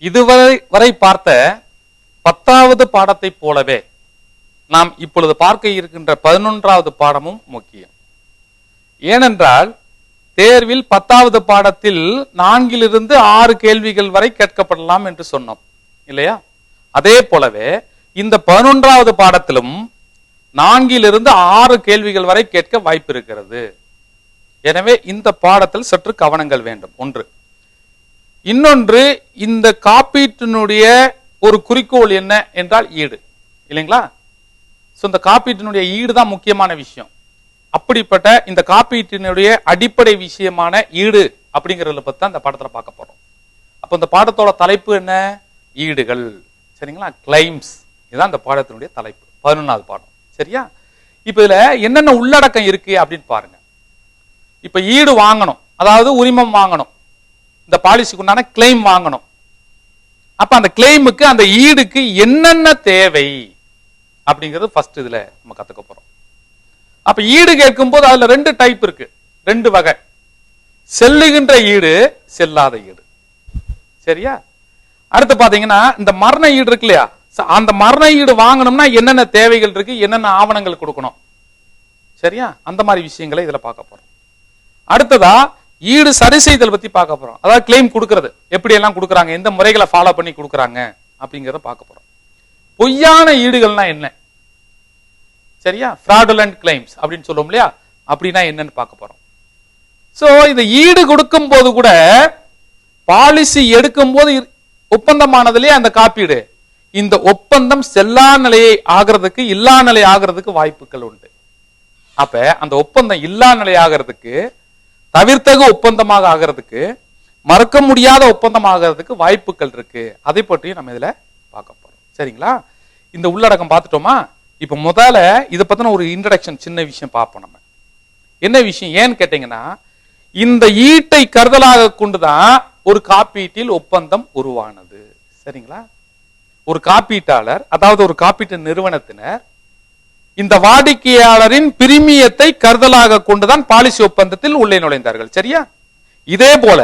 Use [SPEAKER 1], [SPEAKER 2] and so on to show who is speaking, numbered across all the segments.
[SPEAKER 1] இதுவரை பார்த்த 10வது பாடத்தை போலவே நாம் இப்பொழுது பார்க்க இருக்கின்ற 11வது பாடமும் முக்கியம். ஏனென்றால் தேர்வில் 10வது பாடத்தில் 4லிருந்து 6 கேள்விகள் வரை கேட்கப்படலாம் என்று சொன்னோம் இல்லையா? அதே போலவே இந்த 11வது பாடத்திலும் 4லிருந்து 6 கேள்விகள் வரை கேட்க வாய்ப்பு இருக்கிறது. எனவே இந்த பாடத்தில் சற்று கவனங்கள் வேண்டும். ஒன்று. இன்னொன்று, இந்த காப்பீட்டினுடைய ஒரு குறிக்கோள் என்ன என்றால் ஈடு இல்லைங்களா? இந்த காப்பீட்டினுடைய ஈடு தான் முக்கியமான விஷயம். அப்படிப்பட்ட இந்த காப்பீட்டினுடைய அடிப்படை விஷயமான ஈடு அப்படிங்கறத பத்தி தான் இந்த பாடத்துல பார்க்க போறோம். அப்ப இந்த பாடத்தோட தலைப்பு என்ன? ஈடுகள். சரிங்களா? கிளைம்ஸ். இதுதான் இந்த பாடத்தினுடைய தலைப்பு. 11வது பாடம். சரியா? இப்ப இதுல என்னென்ன உள்ளடக்கம் இருக்கு அப்படின்னு பாருங்க. இப்ப ஈடு வாங்கணும், அதாவது உரிமம் வாங்கணும், இந்த பாலிசிக்கு உண்டான கிளைம் வாங்கணும். அப்ப அந்த கிளைமுக்கு அந்த ஈடுக்கு என்னென்ன தேவை அப்படிங்கிறது ஃபர்ஸ்ட் இதுல நம்ம கத்துக்க போறோம். அப்ப ஈடு கேட்கும் போது அதுல 2 டைப் இருக்கு, 2 வகை. செல்லுகின்ற ஈடு, செல்லாத ஈடு. சரியா? அடுத்து பாத்தீங்கன்னா இந்த மரண ஈடு இருக்கு இல்லையா? அந்த மரண ஈடு வாங்கணும்னா என்னென்ன தேவைகள் இருக்கு, என்னென்ன ஆவணங்கள் கொடுக்கணும். சரியா? அந்த மாதிரி விஷயங்களை இதுல பார்க்க போறோம். அடுத்ததா ஈடு சரி செய்தல் பத்தி பார்க்க போறோம். அதாவது கிளைம் கொடுக்கறது எப்படி எல்லாம் கொடுக்கறாங்க, எந்த முறைகளை ஃபாலோ பண்ணி கொடுக்கறாங்க அப்படிங்கறத பார்க்க போறோம். பொய்யான ஈடுகள்னா என்ன? சரியா? fraudulent claims அப்படின்னு சொல்லுவோம் இல்லையா? அப்படின்னா என்னன்னு பார்க்க போறோம். சோ இந்த ஈடு கொடுக்கும் போது கூட பாலிசி எடுக்கும் போது ஒப்பந்தமானதுலயே அந்த காப்பீடு, இந்த ஒப்பந்தம் செல்லா நிலையை ஆகிறதுக்கு, இல்லா நிலை ஆகிறதுக்கு வாய்ப்புகள் உண்டு. அப்ப அந்த ஒப்பந்தம் இல்லா நிலை ஆகிறதுக்கு, தவிர்த்தகு ஒப்பந்தமாக ஆகிறதுக்கு, மறக்க முடியாத ஒப்பந்தம் ஆகிறதுக்கு வாய்ப்புகள் இருக்கு. அதை பற்றி நம்ம இதுல பார்க்க போறோம். சரிங்களா? இந்த உள்ளடக்கம் பார்த்துட்டோமா? இப்ப முதல்ல இதை பத்தின ஒரு இன்ட்ரோடக்ஷன், சின்ன விஷயம் பார்ப்போம். நம்ம என்ன விஷயம் ஏன்னு கேட்டீங்கன்னா, இந்த ஈட்டை கருதலாக கொண்டுதான் ஒரு காப்பீட்டில் ஒப்பந்தம் உருவானது. சரிங்களா? ஒரு காப்பீட்டாளர், அதாவது ஒரு காப்பீட்டு நிறுவனத்தினர் இந்த வாடிக்கையாளரின் பிரிமியத்தை கருதலாக கொண்டுதான் பாலிசி ஒப்பந்தத்தில் உள்ளே நுழைந்தார்கள். சரியா? இதே போல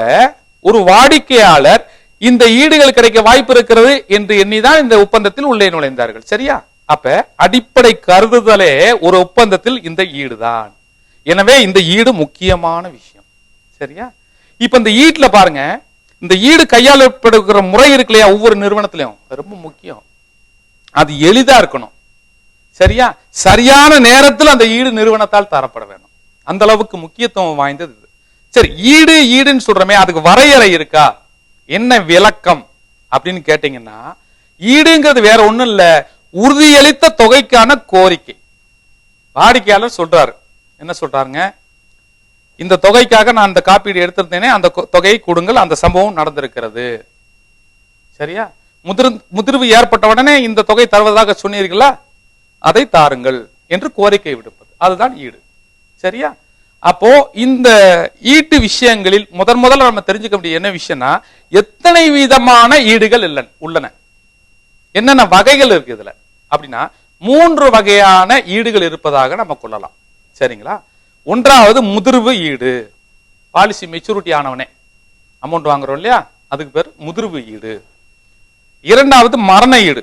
[SPEAKER 1] ஒரு வாடிக்கையாளர் இந்த ஈடுகள் கிடைக்க வாய்ப்பு இருக்கிறது என்று எண்ணிதான் இந்த ஒப்பந்தத்தில் உள்ளே நுழைந்தார்கள். சரியா? அப்ப அடிப்படை கருதுதலே ஒரு ஒப்பந்தத்தில் இந்த ஈடுதான். எனவே இந்த ஈடு முக்கியமான விஷயம். சரியா? இப்ப இந்த ஈட்ல பாருங்க, இந்த ஈடு கையாளப்படுகிற முறை இருக்கு இல்லையா? ஒவ்வொரு நிறுவனத்திலையும் ரொம்ப முக்கியம். அது எளிதா இருக்கணும். சரியா? சரியான நேரத்தில் அந்த ஈடு நிறுவனத்தால் தரப்பட வேணும். அந்த அளவுக்கு முக்கியத்துவம் வாய்ந்தது இது. சரி, ஈடு ஈடுன்னு சொல்றமே, அதுக்கு வரையறை இருக்கா, என்ன விளக்கம் அப்படின்னு கேட்டீங்கன்னா, ஈடுங்கிறது வேற ஒண்ணும் இல்ல, உறுதியளித்த தொகைக்கான கோரிக்கை. வாடிக்கையாளர் சொல்றாரு, என்ன சொல்றாருங்க? இந்த தொகைக்காக நான் அந்த காப்பீடு எடுத்திருந்தேனே, அந்த தொகையை கொடுங்கள், அந்த சம்பவம் நடந்திருக்கிறது. சரியா? முதிர்வு ஏற்பட்ட உடனே இந்த தொகை தருவதாக சொன்னீர்களா, அதை தாருங்கள் என்று கோரிக்கை விடுப்பது, அதுதான் ஈடு. சரியா? அப்போ இந்த ஈட்டு விஷயங்களில் முதல்ல நம்ம தெரிஞ்சுக்க வேண்டிய என்ன விஷயம்னா, எத்தனை விதமான ஈடுகள் உள்ளன, என்னென்ன வகைகள் இருக்கு இதுல அப்படின்னா, 3 வகையான ஈடுகள் இருப்பதாக நம்ம கொள்ளலாம். சரிங்களா? ஒன்றாவது முதிர்வு ஈடு. பாலிசி மெச்சூரிட்டி ஆனவனே அமௌண்ட் வாங்குறோம் இல்லையா, அதுக்கு பேர் முதிர்வு ஈடு. இரண்டாவது மரண ஈடு.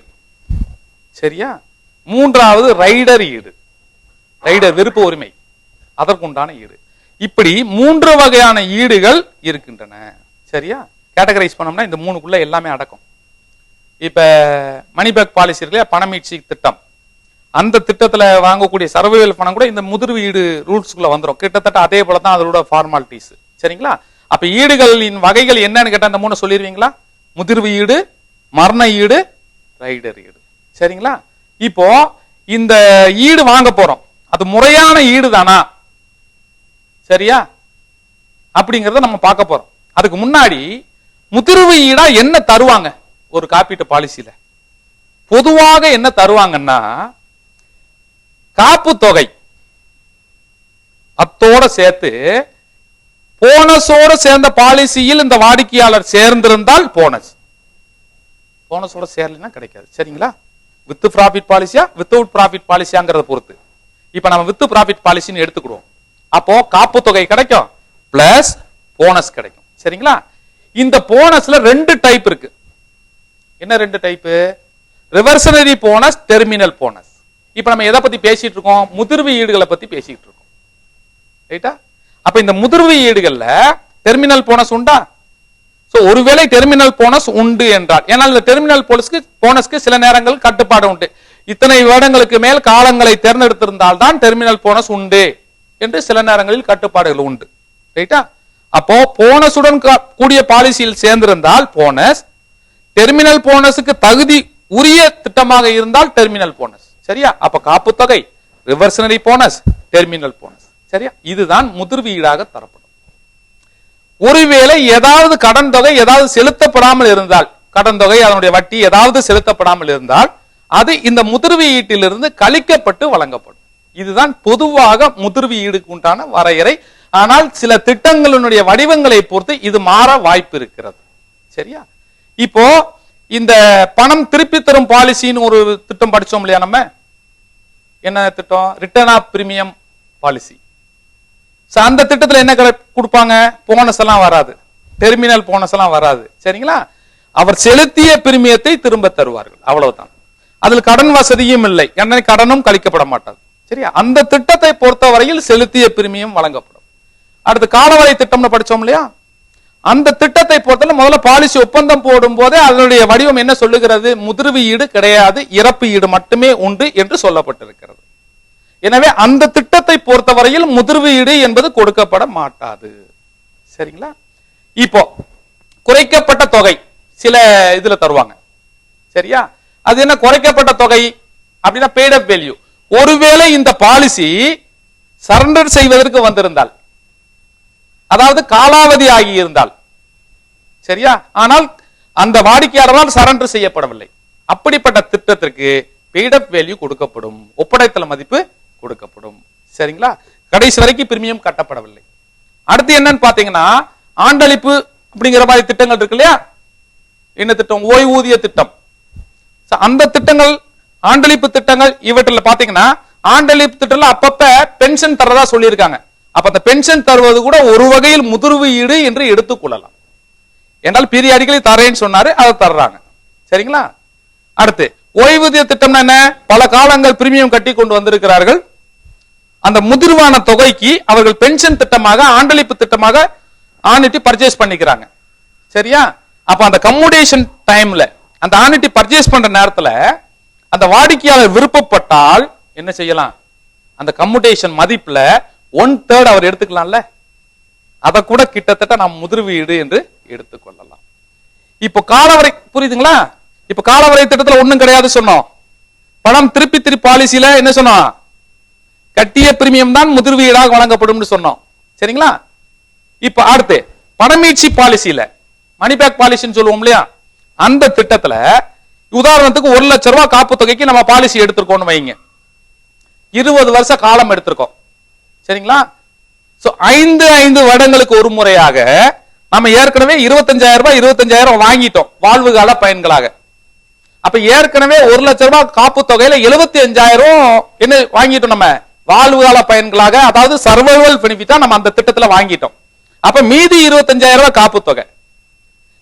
[SPEAKER 1] சரியா? மூன்றாவது ரைடர் ஈடு, ரைடர் விருப்ப உரிமை, அதற்குண்டான ஈடு. இப்படி 3 வகையான ஈடுகள் இருக்கின்றன. சரியா? கேட்டகரைஸ் பண்ணோம்னா இந்த 3க்குள்ள எல்லாமே அடக்கும். இப்ப மணிபேக் பாலிசி இருக்கு இல்லையா, பணமீட்சி திட்டம், அந்த திட்டத்துல வாங்கக்கூடிய சர்வைவல் பணம் கூட இந்த முதிர்வு ஈடு ரூல்ஸ்குள்ள வந்துடும். கிட்டத்தட்ட அதே போலதான் அதோட ஃபார்மாலிட்டிஸ். சரிங்களா? அப்ப ஈடுகளின் வகைகள் என்னன்னு கேட்டா இந்த 3 சொல்லிடுவீங்களா? முதிர்வு ஈடு, மரண ஈடு, ரைடர் ஈடு. சரிங்களா? இப்போ இந்த ஈடு வாங்க போறோம், அது முறையான ஈடு தானா, சரியா அப்படிங்கறத நம்ம பார்க்க போறோம். அதுக்கு முன்னாடி முதிர்வு ஈடா என்ன தருவாங்க ஒரு காப்பீட்டு பாலிசியில? பொதுவாக என்ன தருவாங்கன்னா, காப்பு தொகை அத்தோட சேர்த்து போனஸோட சேர்ந்த பாலிசியில் இந்த வாடிக்கையாளர் சேர்ந்திருந்தால் போனஸ், போனஸோட சேரலைன்னா கிடைக்காது. சரிங்களா? வித் ப்ராஃபிட் பாலிசியா வித்தவுட் ப்ராஃபிட் பாலிசியாங்கிறத பொறுத்து. இப்ப நம்ம வித் ப்ராஃபிட் பாலிசின்னு எடுத்துக்கிடுவோம். அப்போ காப்பு தொகை கிடைக்கும் பிளஸ் போனஸ் கிடைக்கும். சரிங்களா? இந்த போனஸ்ல 2 டைப் இருக்கு. என்ன ரெண்டு type? Reversionary bonus, terminal bonus. இப்ப நம்ம எதை பத்தி பேசிட்டு இருக்கோம்? முதிர்வு ஈடுகளை பத்தி பேசிட்டு இருக்கோம். ரைட்டா? அப்ப இந்த முதிர்வு ஈடுகள்ல டெர்மினல் போனஸ் உண்டா? சோ ஒருவேளை டெர்மினல் போனஸ் உண்டு என்றால், ஏன்னா இந்த டெர்மினல் போனஸ்க்கு சில நேரங்கள் கட்டுப்பாடு உண்டு. இத்தனை வருடங்களுக்கு மேல் காலங்களை தேர்ந்தெடுத்திருந்தால் தான் டெர்மினல் போனஸ் உண்டு என்று சில நேரங்களில் கட்டுப்பாடுகள் உண்டு. ரைட்டா? அப்போ போனஸுடன் கூடிய பாலிசியில் சேர்ந்திருந்தால் போனஸ், டெர்மினல் போனஸுக்கு தகுதி உரிய திட்டமாக இருந்தால் டெர்மினல் போனஸ். சரியா? அப்ப காப்பு தொகை, ரிவர்சனரி போனஸ், டெர்மினல் போனஸ். சரியா? இதுதான் முதிர்வு ஈடாக தரப்படும். ஒருவேளை ஏதாவது கடன் தொகை ஏதாவது செலுத்தப்படாமல் இருந்தால், கடன் தொகை அதனுடைய வட்டி ஏதாவது செலுத்தப்படாமல் இருந்தால் அது இந்த முதிர்வு ஈட்டிலிருந்து கழிக்கப்பட்டு வழங்கப்படும். இதுதான் பொதுவாக முதிர்வு ஈடுக்கு உண்டான வரையறை. ஆனால் சில திட்டங்களினுடைய வடிவங்களை பொறுத்து இது மாற வாய்ப்பு இருக்கிறது. சரியா? இப்போ இந்த பணம் திருப்பி தரும் பாலிசின்னு ஒரு திட்டம் படிச்சோம் இல்லையா? நம்ம என்ன திட்டம்? Return of premium policy. அந்த திட்டத்தில் என்ன கொடுப்பாங்க? போனஸ் எல்லாம் வராது, டெர்மினல் போனஸ் எல்லாம் வராது. சரிங்களா? அவர் செலுத்திய பிரீமியத்தை திரும்ப தருவார்கள், அவ்வளவுதான். அதில் கடன் வசதியும் இல்லை, கடனும் கழிக்கப்பட மாட்டாது. சரியா? அந்த திட்டத்தை பொறுத்தவரையில் செலுத்திய பிரீமியம் வழங்கப்படும். அடுத்து காலவரை திட்டம்னு படிச்சோம் இல்லையா? அந்த திட்டத்தை பொறுத்தவரை முதல்ல பாலிசி ஒப்பந்தம் போடும் போதே அதனுடைய வடிவம் என்ன சொல்லுகிறது? முதிர்வு ஈடு கிடையாது, இறப்பு ஈடு மட்டுமே உண்டு என்று சொல்லப்பட்டிருக்கிறது. எனவே அந்த திட்டத்தை பொறுத்தவரையில் முதிர்வு ஈடு என்பது கொடுக்கப்பட மாட்டாது. சரிங்களா? இப்போ குறைக்கப்பட்ட தொகை சில இதுல தருவாங்க. சரியா? அது என்ன குறைக்கப்பட்ட தொகை அப்படின்னா? பெய்ட் அப் வேல்யூ. ஒருவேளை இந்த பாலிசி சரண்டர் செய்வதற்கு வந்திருந்தால், அதாவது காலாவதி ஆகி இருந்தால், சரியா, ஆனால் அந்த வாடிக்கையாளரால் சரண்டர் செய்யப்படவில்லை, அப்படிப்பட்ட திட்டத்திற்கு பெய்ட் அப் வேல்யூ கொடுக்கப்படும், ஒப்படைத்தல் மதிப்பு கொடுக்கப்படும். சரிங்களா? கடைசி வரைக்கும் பிரீமியம் கட்டப்படவில்லை. அடுத்து என்னன்னு பாத்தீங்கன்னா, ஆண்டளிப்பு அப்படிங்கிற மாதிரி திட்டங்கள் இருக்கு இல்லையா? என்ன திட்டம்? ஓய்வூதிய திட்டம். அந்த திட்டங்கள், ஆண்டளிப்பு திட்டங்கள், இவற்றில் பாத்தீங்கன்னா ஆண்டளிப்பு திட்டத்துல அப்பப்ப பென்ஷன் தரதா சொல்லியிருக்காங்க. அப்ப அந்த பென்ஷன் தருவது கூட ஒரு வகையில் முதிர்வு ஈடு என்று எடுத்துக்கொள்ளலாம். என்றால் பீரியாடிக்கலி தரேன்னு சொன்னாரு, அதை தர்றாங்க. சரிங்களா? அடுத்து ஓய்வூதிய திட்டம்னா என்ன? பல காலங்கள் பிரீமியம் கட்டி கொண்டு வந்திருக்கிறார்கள். அந்த முதிர்வான தொகைக்கு அவர்கள் பென்ஷன் திட்டமாக, ஆண்டளிப்பு திட்டமாக ஆனிட்டி பர்ச்சேஸ் பண்ணிக்கிறாங்க. சரியா? அப்ப அந்த கம்யூடேஷன் டைம்ல, அந்த ஆனிட்டி பர்ச்சேஸ் பண்ற நேரத்துல அந்த வாடிக்கையாளர் விருப்பப்பட்டால் என்ன செய்யலாம்? அந்த கம்யூடேஷன் மதிப்புல 1/3 அவர் எடுத்துக்கலாம்ல, அதை கூட கிட்டத்தட்ட நாம் முதிர்வு ஈடு என்று எடுத்துக்கொள்ளலாம். இப்போ காலவரை புரியுதுங்களா? இப்ப காலவரை திட்டத்துல ஒண்ணும் கிடையாது சொன்னோம். பணம் திருப்பி பாலிசியில என்ன சொன்னோம்? கட்டிய பிரீமியம் தான் முதிர்வு ஈடாக வழங்கப்படும் சொன்னோம். சரிங்களா? இப்ப அடுத்து பணமீட்சி பாலிசியில, மணி பேக் பாலிசின்னு சொல்லுவோம் இல்லையா? அந்த திட்டத்துல உதாரணத்துக்கு 1 லட்சம் ரூபாய் காப்பு தொகைக்கு நம்ம பாலிசி எடுத்திருக்கோம்னு வைங்க, 20 வருஷ காலம் எடுத்திருக்கோம். சரிங்களா? சோ 5 வருடங்களுக்கு ஒரு முறையாக நம்ம ஏற்கனவே 25,000 வாங்கிட்டோம் வாழ்வு கால பயன்களாக. அப்ப ஏற்கனவே 1 லட்சம் ரூபாய் காப்பு தொகையில 75,000 என்ன வாங்கிட்டோம் நம்ம வாழ்வு கால பயன்களாக, அதாவது சர்வைவல் பெனிஃபிட்டா நம்ம அந்த திட்டத்துல வாங்கிட்டோம். அப்ப மீதி 25,000 காப்பு தொகை.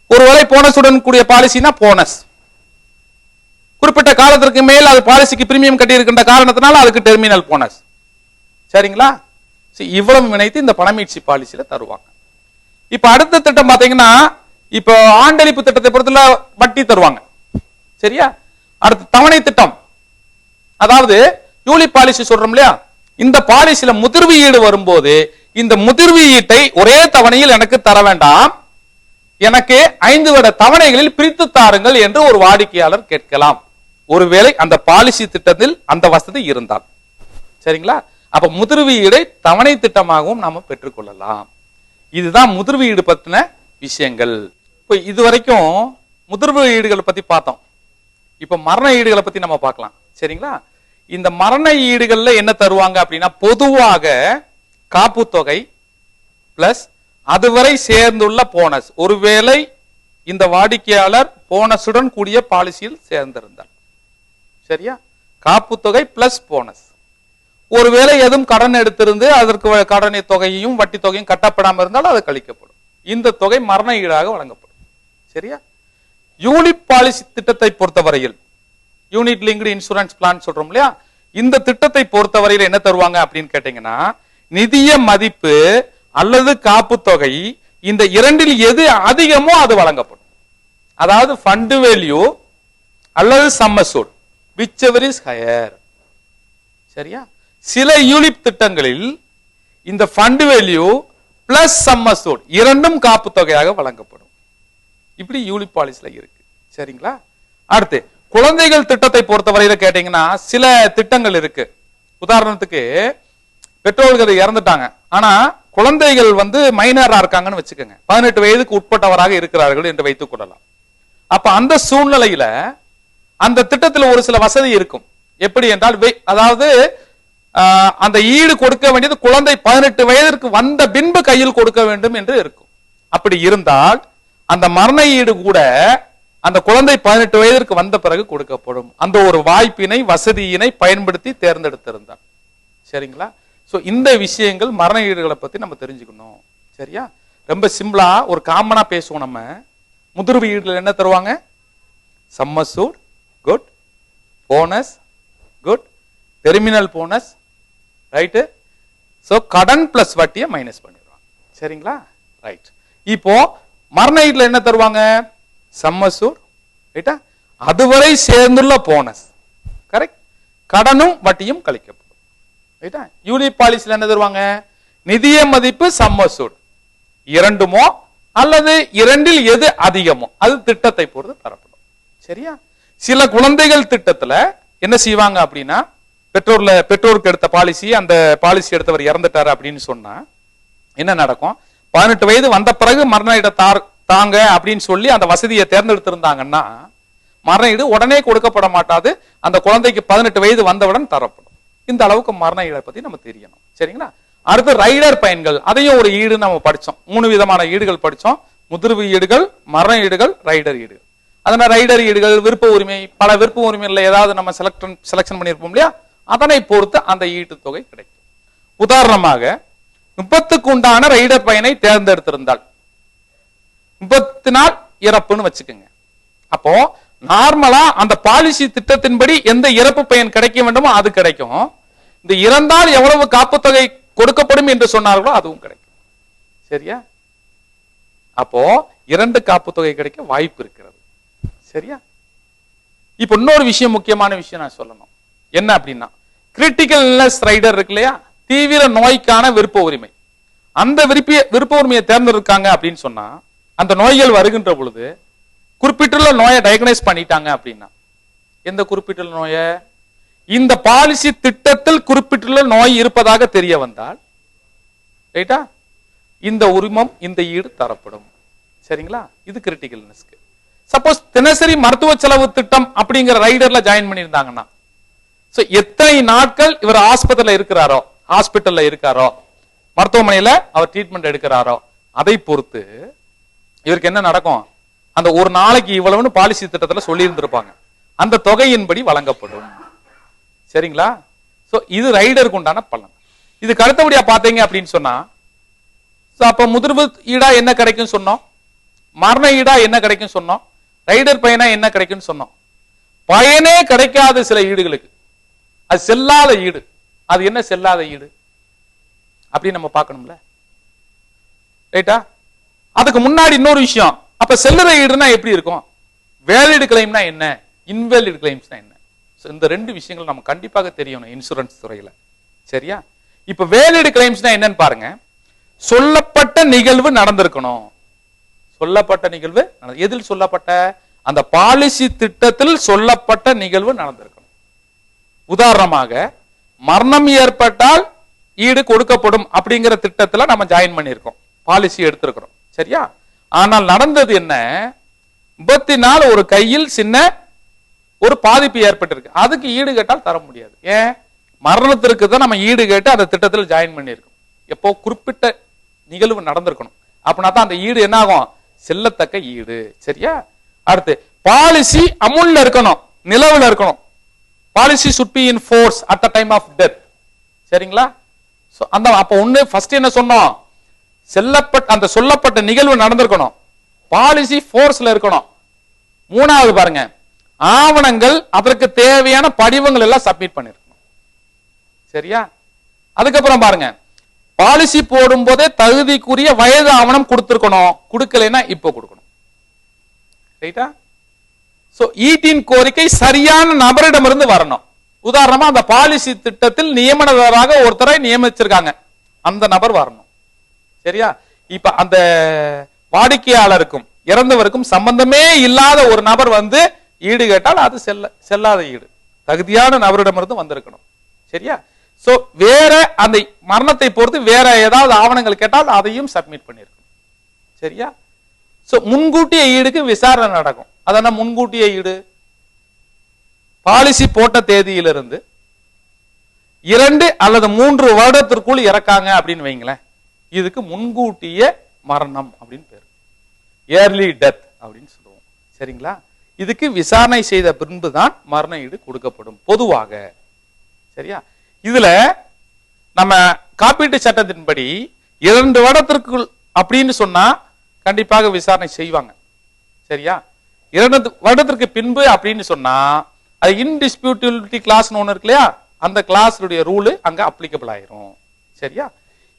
[SPEAKER 1] ஒருவேளை போனஸுடன் கூடிய பாலிசினா போனஸ், குறிப்பிட்ட காலத்திற்கு மேல் அது பாலிசிக்கு பிரீமியம் கட்டி இருக்கின்ற காரணத்தினால அதுக்கு டெர்மினல் போனஸ். சரிங்களா? இவ்வளவு இணைத்து இந்த பணமீட்சி பாலிசியில தருவாங்க. இப்ப அடுத்த திட்டம் பாத்தீங்கன்னா, இப்ப ஆண்டளிப்பு திட்டத்தை பொறுத்தல வட்டி தருவாங்க. சரியா? அடுத்து தவணை திட்டம், அதாவது யூலி பாலிசி சொல்றோம் இல்லையா? இந்த பாலிசியில முதிர்வு ஈடு வரும்போது இந்த முதிர்வு ஈட்டை ஒரே தவணையில் எனக்கு தர வேண்டாம், எனக்கு 5 வருட தவணைகளில் பிரித்து தாருங்கள் என்று ஒரு வாடிக்கையாளர் கேட்கலாம், ஒருவேளை அந்த பாலிசி திட்டத்தில் அந்த வசதி இருந்தால். சரிங்களா? அப்ப முதிர்வு ஈடை தவணை திட்டமாகவும் நாம பெற்றுக்கொள்ளலாம். இதுதான் முதிர்வு ஈடு பத்தின விஷயங்கள். இப்ப இதுவரைக்கும் முதிர்வு ஈடுகளை பத்தி பார்த்தோம். இப்ப மரண ஈடுகளை பத்தி நம்ம பார்க்கலாம். சரிங்களா? இந்த மரண ஈடுகள்ல என்ன தருவாங்க அப்படின்னா, பொதுவாக காப்பு தொகை பிளஸ் அதுவரை சேர்ந்துள்ள போனஸ். ஒருவேளை இந்த வாடிக்கையாளர் போனஸுடன் கூடிய பாலிசியில் சேர்ந்திருந்தார், சரியா, காப்பு தொகை பிளஸ் போனஸ். ஒருவேளை எதுவும் கடன் எடுத்திருந்து அதற்கு கடனை தொகையையும் வட்டி தொகையும் கட்டப்படாமல் இருந்தால் அது கழிக்கப்படும். இந்த தொகை மரண ஈடாக வழங்கப்படும். சரியா? யூனிட் பாலிசி திட்டத்தை பொறுத்தவரையில் யூனிட் லிங்க்டு இன்சூரன்ஸ் பிளான் சொல்றோம் இல்லையா, இந்த திட்டத்தை பொறுத்தவரையில் என்ன தருவாங்க அப்படின்னு கேட்டீங்கன்னா, நிதிய மதிப்பு அல்லது காப்பு தொகை இந்த இரண்டில் எது அதிகமோ அது வழங்கப்படும். அதாவது ஃபண்ட் வேல்யூ அல்லது some assured whichever is higher. சரியா? சில யூனிட் திட்டங்களில் இந்த fund value plus some assured இரண்டும் காப்பு தொகையாக வழங்கப்படும். இப்படி யூனிட் பாலிசில இருக்கு. சரிங்களா? அடுத்து குழந்தைகள் திட்டத்தை பொறுத்தவரையில கேட்டீங்கன்னா சில திட்டங்கள் இருக்கு. உதாரணத்துக்கு பெற்றோர்கள் இறந்துட்டாங்க, ஆனா குழந்தைகள் மைனரா இருக்காங்கன்னு வச்சுக்கோங்க, 18 வயதுக்கு உட்பட்டவராக இருக்கிறார்கள் என்று வைத்துக் கொள்ளலாம். அப்ப அந்த சூழ்நிலையில அந்த திட்டத்தில் ஒரு சில வசதி இருக்கும். எப்படி என்றால், அதாவது அந்த ஈடு கொடுக்க வேண்டியது குழந்தை 18 வயதிற்கு வந்த பின்பு கையில் கொடுக்க வேண்டும் என்று இருக்கும். அப்படி இருந்தால் அந்த மரண ஈடு கூட அந்த குழந்தை 18 வயதிற்கு வந்த பிறகு கொடுக்கப்படும். அந்த ஒரு வாய்ப்பினை வசதியினை பயன்படுத்தி தேர்ந்தெடுத்திருந்தார். சரிங்களா? சோ இந்த விஷயங்கள் மரண ஈடுகளை பத்தி நம்ம தெரிஞ்சுக்கணும். சரியா? ரொம்ப சிம்பிளா ஒரு காமனா பேசுவோம். நம்ம முதிர்வு ஈடுல என்ன தருவாங்க? Some assured good, bonus good, terminal bonus right. So கடன் பிளஸ் வட்டியை மைனஸ் பண்ணிடுவாங்க. சரிங்களா? ரைட். இப்போ மரண ஈடுல என்ன தருவாங்க? சம் அஷ்யூர்ட் ரைட்டா, அதுவரை சேர்ந்துள்ள போனஸ் கரெக்ட், கடனும் வட்டியும் கழிக்கப்படும். ரைட்டா? யூனிட் பாலிசில என்ன தருவாங்க? நிதிய மதிப்பு சம் அஷ்யூர்ட் இரண்டுமோ அல்லது இரண்டில் எது அதிகமோ அது திட்டத்தை பொறுத்து தரப்படும். சரியா? சில குழந்தைகள் திட்டத்துல என்ன செய்வாங்க அப்படின்னா, பெற்றோருக்கு எடுத்த பாலிசி, அந்த பாலிசி எடுத்தவர் இறந்துட்டாரு அப்படின்னு சொன்னா என்ன நடக்கும்? 18 வயது வந்த பிறகு மரண ஈடு தாங்க அப்படின்னு சொல்லி அந்த வசதியை தேர்ந்தெடுத்திருந்தாங்கன்னா மரண ஈடு உடனே கொடுக்கப்பட மாட்டாது. அந்த குழந்தைக்கு 18 வயது வந்தவுடன் தரப்படும். இந்த அளவுக்கு மரண ஈடை பத்தி நம்ம தெரியணும். சரிங்களா? அடுத்து ரைடர் பயன்கள், அதையும் ஒரு ஈடு நம்ம படிச்சோம். 3 விதமான ஈடுகள் படிச்சோம். முதிர்வு ஈடுகள், மரண ஈடுகள், ரைடர் ஈடுகள். அதனால ரைடர் ஈடுகள் விருப்ப உரிமை, பல விருப்ப உரிமையில ஏதாவது நம்ம செலக்ஷன் பண்ணிருப்போம் இல்லையா, அதனை பொறுத்து அந்த ஈட்டு தொகை கிடைக்கும். உதாரணமாக 30க்கு உண்டான ரைடர் பயனை தேர்ந்தெடுத்திருந்தால் 30 நாள் இறப்புன்னு வச்சுக்கோங்க. அப்போ நார்மலா அந்த பாலிசி திட்டத்தின்படி எந்த இறப்பு பயன் கிடைக்க வேண்டுமோ அது கிடைக்கும். இந்த இறந்தால் எவ்வளவு காப்பு தொகை கொடுக்கப்படும் என்று சொன்னார்களோ அதுவும் கிடைக்கும். சரியா? அப்போ 2 காப்பு தொகை கிடைக்க வாய்ப்பு இருக்கிறது. சரியா? இப்ப இன்னொரு விஷயம், முக்கியமான விஷயம் நான் சொல்லணும். என்ன அப்படின்னா, கிரிட்டிக்கல் இல்னஸ் ரைடர் இருக்கு இல்லையா, தீவிர நோய்க்கான விருப்ப உரிமை. அந்த விருப்ப உரிமையை தேர்ந்தெடுக்காங்க அப்படின்னு சொன்னா, அந்த நோய்கள் வருகின்ற பொழுது குறிப்பிட்டுள்ள நோயை டயக்னைஸ் பண்ணிட்டாங்க அப்படின்னா, எந்த குறிப்பிட்டுள்ள நோயை, இந்த பாலிசி திட்டத்தில் குறிப்பிட்டுள்ள நோய் இருப்பதாக தெரிய வந்தால் ரைட்டா, இந்த உரிமம், இந்த ஈடு தரப்படும். சரிங்களா? இது கிரிட்டிக்கல் இல்னஸ்க்கு. சப்போஸ் தினசரி மருத்துவ செலவு திட்டம் அப்படிங்கிற ரைடர்ல ஜாயின் பண்ணியிருந்தாங்கன்னா, எத்தனை நாட்கள் இவர் ஹாஸ்பிட்டல்ல இருக்காரோ, மருத்துவமனையில அவர் ட்ரீட்மெண்ட் எடுக்கிறாரோ அதை பொறுத்து இவருக்கு என்ன நடக்கும்? அந்த ஒரு நாளைக்கு இவ்வளவுன்னு பாலிசி திட்டத்துல சொல்லி இருந்திருப்பாங்க, அந்த தொகையின்படி வழங்கப்படும். சரிங்களா? சோ இது ரைடருக்கு உண்டான பலன். இதுக்கு அடுத்தபடியா பாத்தீங்க அப்படின்னு சொன்னா, அப்ப முதிர்வு ஈடா என்ன கிடைக்கும் சொன்னோம், மரண ஈடா என்ன கிடைக்கும் சொன்னோம், ரைடர் பயனா என்ன கிடைக்கும் சொன்னோம். பயனே கிடைக்காத சில ஈடுகளுக்கு அது செல்லாத ஈடு. அது என்ன செல்லாத ஈடு அப்படி நம்ம பார்க்கணும்ல, ரைட்டா? அதுக்கு முன்னாடி இன்னொரு விஷயம், அப்ப செல்லுற ஈடுனா எப்படி இருக்கும், வேலிட் கிளைம்னா என்ன, இன்வேலிட் கிளைம்ஸ்னா என்ன, இந்த 2 விஷயங்கள் நம்ம கண்டிப்பாக தெரியணும் இன்சூரன்ஸ் துறையில. சரியா? இப்ப வேலிட் கிளைம்ஸ்னா என்னன்னு பாருங்க. சொல்லப்பட்ட நிகழ்வு நடந்திருக்கணும். சொல்லப்பட்ட நிகழ்வு எதில் சொல்லப்பட்ட, அந்த பாலிசி திட்டத்தில் சொல்லப்பட்ட நிகழ்வு நடந்திருக்கணும். உதாரணமாக மரணம் ஏற்பட்டால் ஈடு கொடுக்கப்படும் அப்படிங்கிற திட்டத்துல நம்ம ஜாயின் பண்ணியிருக்கோம், பாலிசி எடுத்திருக்கிறோம். சரியா? ஆனால் நடந்தது என்ன, 30 நாள் ஒரு கையில் சின்ன ஒரு பாதிப்பு ஏற்பட்டிருக்கு, அதுக்கு ஈடு கேட்டால் தர முடியாது. ஏன்? மரணத்திற்கு தான் நம்ம ஈடு கேட்டு அந்த திட்டத்தில் ஜாயின் பண்ணியிருக்கோம். எப்போ குறிப்பிட்ட நிகழ்வு நடந்திருக்கணும், அப்படின்னா தான் அந்த ஈடு என்ன ஆகும், செல்லத்தக்க ஈடு. சரியா? அடுத்து பாலிசி அமுல்ல இருக்கணும், நிலவுல இருக்கணும். Policy should be in force at the time of death. சரிங்களா? அந்த அப்ப ஒண்ணு ஃபர்ஸ்ட் என்ன சொன்னோம், அந்த சொல்லப்பட்ட நிகழ்வு நடந்திருக்கணும், பாலிசி ஃபோர்ஸ்ல இருக்கணும். மூணாவது பாருங்க, ஆவணங்கள் அதற்கு தேவையான படிவங்கள் எல்லாம் சப்மிட் பண்ணிருக்கணும். சரியா? அதுக்கப்புறம் பாருங்க, பாலிசி போடும் போதே தகுதிக்குரிய வயது ஆவணம் கொடுத்திருக்கணும். கொடுக்கலைன்னா இப்போ கொடுக்கணும். ரைட்டா? சோ ஈட்டின் கோரிக்கை சரியான நபரிடமிருந்து வரணும். உதாரணமா அந்த பாலிசி திட்டத்தில் நியமனதாரராக ஒருத்தரை நியமிச்சிருக்காங்க, அந்த நபர் வரணும். சரியா? இப்ப அந்த வாடிக்கையாளருக்கும் இறந்தவருக்கும் சம்பந்தமே இல்லாத ஒரு நபர் வந்து ஈடு கேட்டால் அது செல்லாத ஈடு. தகுதியான நபரிடமிருந்து வந்திருக்கணும். சரியா? சோ வேற அந்த மரணத்தை பொறுத்து வேற ஏதாவது ஆவணங்கள் கேட்டால் அதையும் சப்மிட் பண்ணிருக்கணும். சரியா? சோ முன்கூட்டிய ஈடுக்கு விசாரணை நடக்கும். அதான முன்கூட்டிய ஈடு. பாலிசி போட்ட தேதியிலிருந்து 2 அல்லது 3 வருடத்திற்குள் இறக்காங்க அப்படின்னு வைங்களேன், இதுக்கு முன்கூட்டிய மரணம் அப்படின்னு பேரு, ஏர்லி டெத் அப்படின்னு சொல்லுவோம். சரிங்களா? இதுக்கு விசாரணை செய்த பின்புதான் மரண ஈடு கொடுக்கப்படும் பொதுவாக. சரியா? இதுல நம்ம காப்பீட்டு சட்டத்தின்படி 2 வருடத்திற்குள் அப்படின்னு சொன்னா கண்டிப்பாக விசாரணை செய்வாங்க. சரியா? 2 வருடத்திற்கு பின்பு அப்படின்னு சொன்னா அது இன்டிஸ்பியூட்டபிலிட்டி கிளாஸ் ஒன்னு இருக்கு இல்லையா, அந்த கிளாஸ் ரூல் அங்க அப்ளிகபிள் ஆயிரும். சரியா?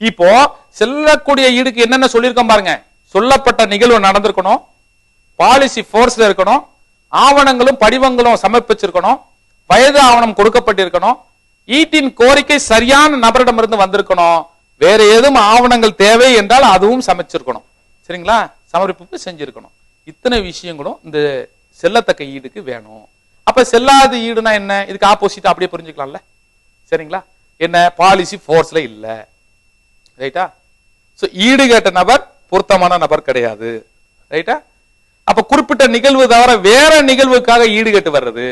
[SPEAKER 1] இப்போ செல்லக்கூடிய ஈடுக்கு என்னென்ன சொல்லியிருக்கோம் பாருங்க. சொல்லப்பட்ட நிகழ்வு நடந்திருக்கணும், பாலிசி போர்ஸ்ல இருக்கணும், ஆவணங்களும் படிவங்களும் சமர்ப்பிச்சிருக்கணும், வயது ஆவணம் கொடுக்கப்பட்டிருக்கணும், ஈட்டின் கோரிக்கை சரியான நபரிடமிருந்து வந்திருக்கணும், வேற ஏதும் ஆவணங்கள் தேவை என்றால் அதுவும் சமைச்சிருக்கணும். சரிங்களா? சமர்ப்பிப்பு செஞ்சிருக்கணும். இத்தனை விஷயங்களும் இந்த செல்லத்தக்க ஈடுக்கு வேணும். அப்ப செல்லாத ஈடுனா என்ன? இதுக்கு ஆப்போசிட் அப்படியே புரிஞ்சுக்கலாம்ல. சரிங்களா? என்ன? பாலிசி போர்ஸ்ல இல்ல. ரைட்டா? சோ ஈடு கேட்ட நபர் பொருத்தமான நபர் கிடையாது. ரைட்டா? அப்ப குறிப்பிட்ட நிகழ்வு தவிர வேற நிகழ்வுக்காக ஈடு கேட்டு வர்றது,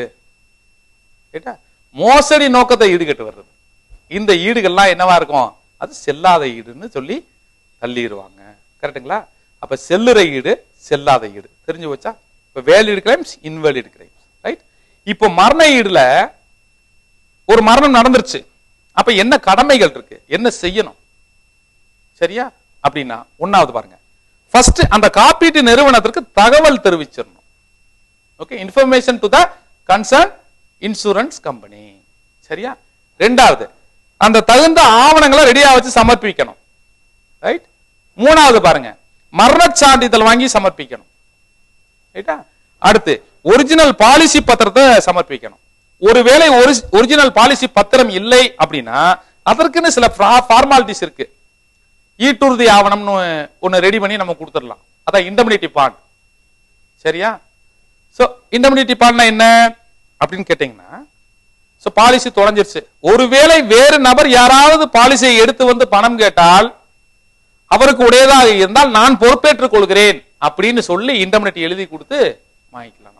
[SPEAKER 1] ரைட்டா, மோசடி நோக்கத்தை ஈடு கேட்டு வர்றது, இந்த ஈடுகள்லாம் என்னவா இருக்கும்? அது செல்லாத ஈடுன்னு சொல்லி தள்ளிடுவாங்க. கரெக்டுங்களா? அப்ப செல்லுற ஈடு, செல்லாத ஈடு தெரிஞ்சு வச்சா. இப்ப valid crimes, invalid crimes. Right? இப்போ மரண ஈடுல ஒரு மரணம் நடந்துருச்சு, அப்ப என்ன கடமைகள் இருக்கு, என்ன செய்யணும்? சரியா? அப்படின்னா ஒன்னாவது பாருங்க, ஃபர்ஸ்ட் அந்த காப்பீட்டு நிறுவனத்திற்கு தகவல் தெரிவிச்சிடணும். Okay, information to the concern insurance company. சரியா? ரெண்டாவது அந்த தகுந்த ஆவணங்களை ரெடியா வச்சு சமர்ப்பிக்கணும். ரைட்? மூணாவது பாருங்க, மரண சான்றிதழ் வாங்கி சமர்ப்பிக்கணும். ரைட்டா? அடுத்து ஒரிஜினல் பாலிசி பத்திரத்தை சமர்ப்பிக்கணும். ஒருவேளை ஒரிஜினல் பாலிசி பத்திரம் இல்லை அப்படின்னா அதற்குன்னு சில ஃபார்மாலிட்டிஸ் இருக்கு. ஈட்டுறுதி ஆவணம்னு ஒன்னு ரெடி பண்ணி நம்ம கொடுத்துடலாம். அதான் இண்டெம்னிட்டி பாண்ட். சரியா? சோ இண்டெம்னிட்டி பாண்ட்னா என்ன அப்படின்னு கேட்டீங்கன்னா, சோ பாலிசி தொலைஞ்சிருச்சு, ஒருவேளை வேறு நபர் யாராவது பாலிசியை எடுத்து வந்து பணம் கேட்டால் அவருக்கு உடையதாக இருந்தால் நான் பொறுப்பேற்றுக் கொள்கிறேன் அப்படின்னு சொல்லி இண்டெம்னிட்டி எழுதி கொடுத்து வாங்கிக்கலாம்.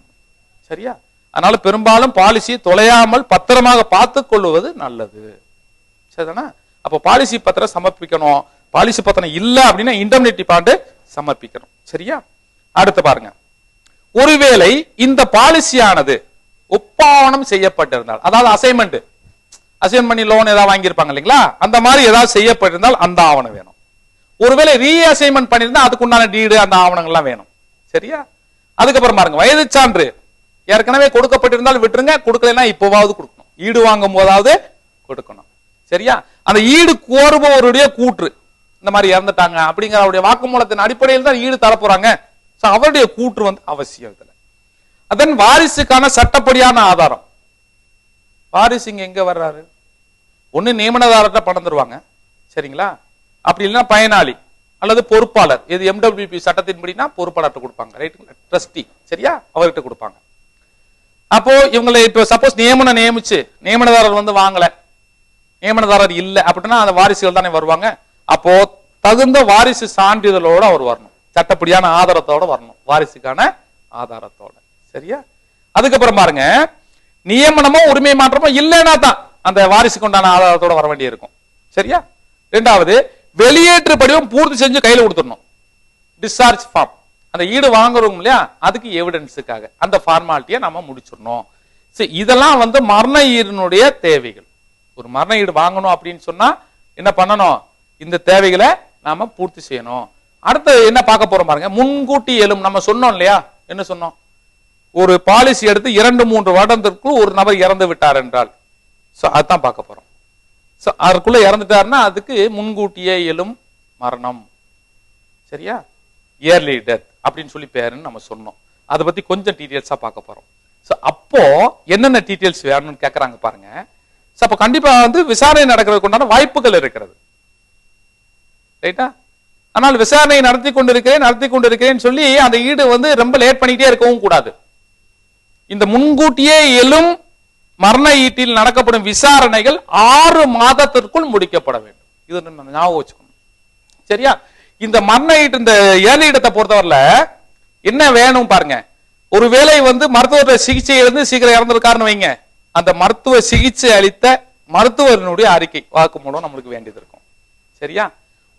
[SPEAKER 1] சரியா? அதனால பெரும்பாலும் பாலிசி தொலையாமல் பத்திரமாக பார்த்துக் கொள்வது நல்லது. சரிதானா? அப்ப பாலிசி பத்திரம் சமர்ப்பிக்கணும். பாலிசி பத்திரம் இல்ல அப்படின்னா இண்டெம்னிட்டி பாண்ட் சமர்ப்பிக்கணும். சரியா? அடுத்து பாருங்க, ஒருவேளை இந்த பாலிசியானது ஒப்பாவணம் செய்யப்பட்டிருந்தால், அதாவது அசைன்மெண்ட் பண்ணி லோன் ஏதாவது வாங்கியிருப்பாங்க இல்லைங்களா, அந்த மாதிரி ஏதாவது செய்யப்பட்டிருந்தால் அந்த ஆவணம் வேணும். ஒருவேளை ரீஅசைன்மெண்ட் பண்ணிருந்தா அதுக்கு உண்டான டீடு, அந்த ஆவணங்கள்லாம் வேணும். சரியா? அதுக்கப்புறம் பாருங்க, வயது சான்று ஏற்கனவே கொடுக்கப்பட்டிருந்தால் விட்டுருங்க, கொடுக்கலன்னா இப்போவாவது கொடுக்கணும், ஈடு வாங்கும் போதாவது கொடுக்கணும். சரியா? அந்த ஈடு கோருபவருடைய கூற்று, இந்த மாதிரி இறந்துட்டாங்க அப்படிங்கிற அவருடைய வாக்குமூலத்தின் அடிப்படையில் தான் ஈடு தரப்போறாங்க. அவருடைய கூற்று வந்து அவசியம். இதுல அதன் வாரிசுக்கான சட்டப்படியான ஆதாரம். வாரிசு இங்க எங்க வர்றாரு? ஒண்ணு நியமனதாரர்கிட்ட பணம் தருவாங்க. சரிங்களா? அப்படி இல்லைன்னா பயனாளி அல்லது பொறுப்பாளர். இது MWP சட்டத்தின்படினா பொறுப்பாளர்கிட்ட கொடுப்பாங்க. ரைட்? ட்ரஸ்டி. சரியா? அவர்கிட்ட கொடுப்பாங்க. அப்போ இவங்களை இப்போ சப்போஸ் நியமிச்சு நியமனதாரர் வந்து வாங்கல, நியமனதாரர் இல்ல அப்படின்னா அந்த வாரிசுகள் தானே வருவாங்க. அப்போ தகுந்த வாரிசு சான்றிதழோட அவர் வரணும், சட்டப்படியான ஆதாரத்தோட வரணும், வாரிசுக்கான ஆதாரத்தோட. சரியா? அதுக்கப்புறம் பாருங்க, நியமனமோ உரிமை மாற்றமோ இல்லைன்னா தான் அந்த வாரிசுக்கு உண்டான ஆதாரத்தோட வர வேண்டிய இருக்கும். சரியா? ரெண்டாவது, வெளியேற்று படிவம் பூர்த்தி செஞ்சு கையில கொடுத்துடணும். டிஸ்சார்ஜ் ஃபார்ம், அந்த ஈடு வாங்குறோம் இல்லையா, அதுக்கு எவிடன்ஸுக்காக அந்த ஃபார்மாலிட்டியை நம்ம முடிச்சிடணும். இதெல்லாம் வந்து மரண ஈடுனுடைய தேவைகள். ஒரு மரண ஈடு வாங்கணும் அப்படின்னு சொன்னா என்ன பண்ணணும்? இந்த தேவைகளை நாம பூர்த்தி செய்யணும். அடுத்து என்ன பார்க்க போறோம் பாருங்க, முன்கூட்டி எழும். நம்ம சொன்னோம் இல்லையா, என்ன சொன்னோம்? ஒரு பாலிசி எடுத்து 2-3 வருடத்திற்குள் ஒரு நபர் இறந்து விட்டார் என்றால், அதான் பார்க்க போறோம். அதற்குள்ள இறந்துட்டாருன்னா அதுக்கு முன்கூட்டியே எழும் மரணம். சரியா? இயர்லி டெத் அப்படின்னு சொல்லி பேருன்னு நம்ம சொன்னோம். அதை பத்தி கொஞ்சம் டீடைல்ஸா பார்க்க போறோம். அப்போ என்னென்ன டீடைல்ஸ் வேணும்னு கேட்கறாங்க பாருங்க. அப்ப கண்டிப்பா விசாரணை நடக்கிறதுக்கு உண்டான வாய்ப்புகள் இருக்கிறது. ரைட்டா? ஆனால் விசாரணை நடத்தி கொண்டிருக்கிறேன் சொல்லி அந்த ஈடு ரொம்ப லேட் பண்ணிட்டே இருக்கவும் கூடாது. இந்த முன்கூட்டியே எழும் மரண ஈட்டில் நடக்கப்படும் விசாரணைகள் 6 மாதத்திற்குள் முடிக்கப்பட வேண்டும். இது ஞாபகம் வச்சுக்கணும். சரியா? இந்த மரண ஈட்டு, இந்த ஏழை இடத்தை பொறுத்தவரையில என்ன வேணும் பாருங்க. ஒருவேளை மருத்துவ சிகிச்சை இருந்து சீக்கிரம் இறந்திருக்காருன்னு வைங்க, அந்த மருத்துவ சிகிச்சை அளித்த மருத்துவர்களுடைய அறிக்கை வாக்குமூலம் நம்மளுக்கு வேண்டியது இருக்கும். சரியா?